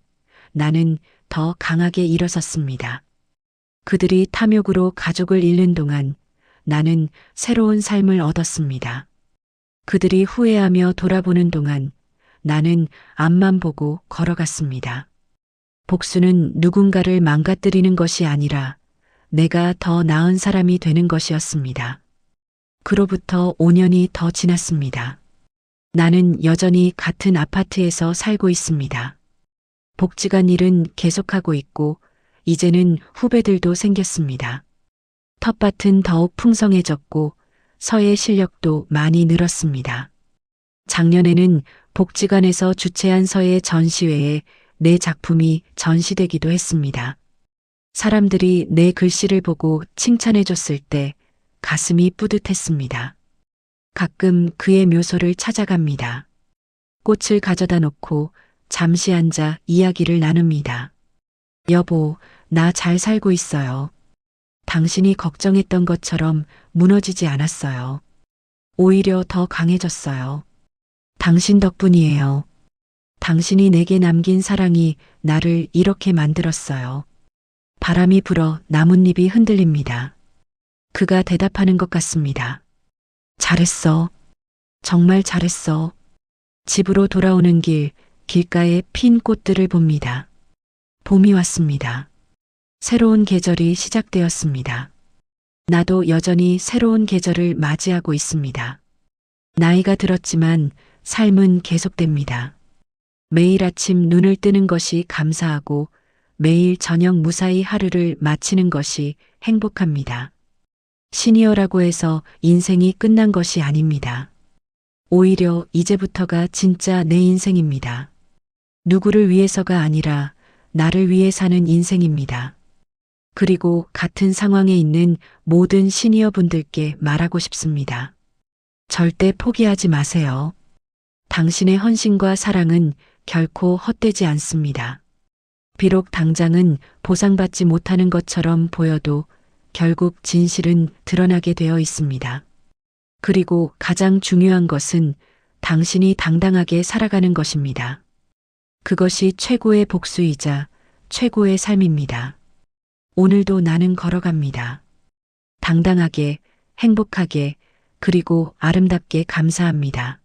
나는 더 강하게 일어섰습니다. 그들이 탐욕으로 가족을 잃는 동안 나는 새로운 삶을 얻었습니다. 그들이 후회하며 돌아보는 동안 나는 앞만 보고 걸어갔습니다. 복수는 누군가를 망가뜨리는 것이 아니라 내가 더 나은 사람이 되는 것이었습니다. 그로부터 5년이 더 지났습니다. 나는 여전히 같은 아파트에서 살고 있습니다. 복지관 일은 계속하고 있고 이제는 후배들도 생겼습니다. 텃밭은 더욱 풍성해졌고 서예 실력도 많이 늘었습니다. 작년에는 복지관에서 주최한 서예 전시회에 내 작품이 전시되기도 했습니다. 사람들이 내 글씨를 보고 칭찬해 줬을 때 가슴이 뿌듯했습니다. 가끔 그의 묘소를 찾아갑니다. 꽃을 가져다 놓고 잠시 앉아 이야기를 나눕니다. 여보, 나 잘 살고 있어요. 당신이 걱정했던 것처럼 무너지지 않았어요. 오히려 더 강해졌어요. 당신 덕분이에요. 당신이 내게 남긴 사랑이 나를 이렇게 만들었어요. 바람이 불어 나뭇잎이 흔들립니다. 그가 대답하는 것 같습니다. 잘했어. 정말 잘했어. 집으로 돌아오는 길, 길가에 핀 꽃들을 봅니다. 봄이 왔습니다. 새로운 계절이 시작되었습니다. 나도 여전히 새로운 계절을 맞이하고 있습니다. 나이가 들었지만 삶은 계속됩니다. 매일 아침 눈을 뜨는 것이 감사하고 매일 저녁 무사히 하루를 마치는 것이 행복합니다. 시니어라고 해서 인생이 끝난 것이 아닙니다. 오히려 이제부터가 진짜 내 인생입니다. 누구를 위해서가 아니라 나를 위해 사는 인생입니다. 그리고 같은 상황에 있는 모든 시니어 분들께 말하고 싶습니다. 절대 포기하지 마세요. 당신의 헌신과 사랑은 결코 헛되지 않습니다. 비록 당장은 보상받지 못하는 것처럼 보여도 결국 진실은 드러나게 되어 있습니다. 그리고 가장 중요한 것은 당신이 당당하게 살아가는 것입니다. 그것이 최고의 복수이자 최고의 삶입니다. 오늘도 나는 걸어갑니다. 당당하게, 행복하게, 그리고 아름답게 감사합니다.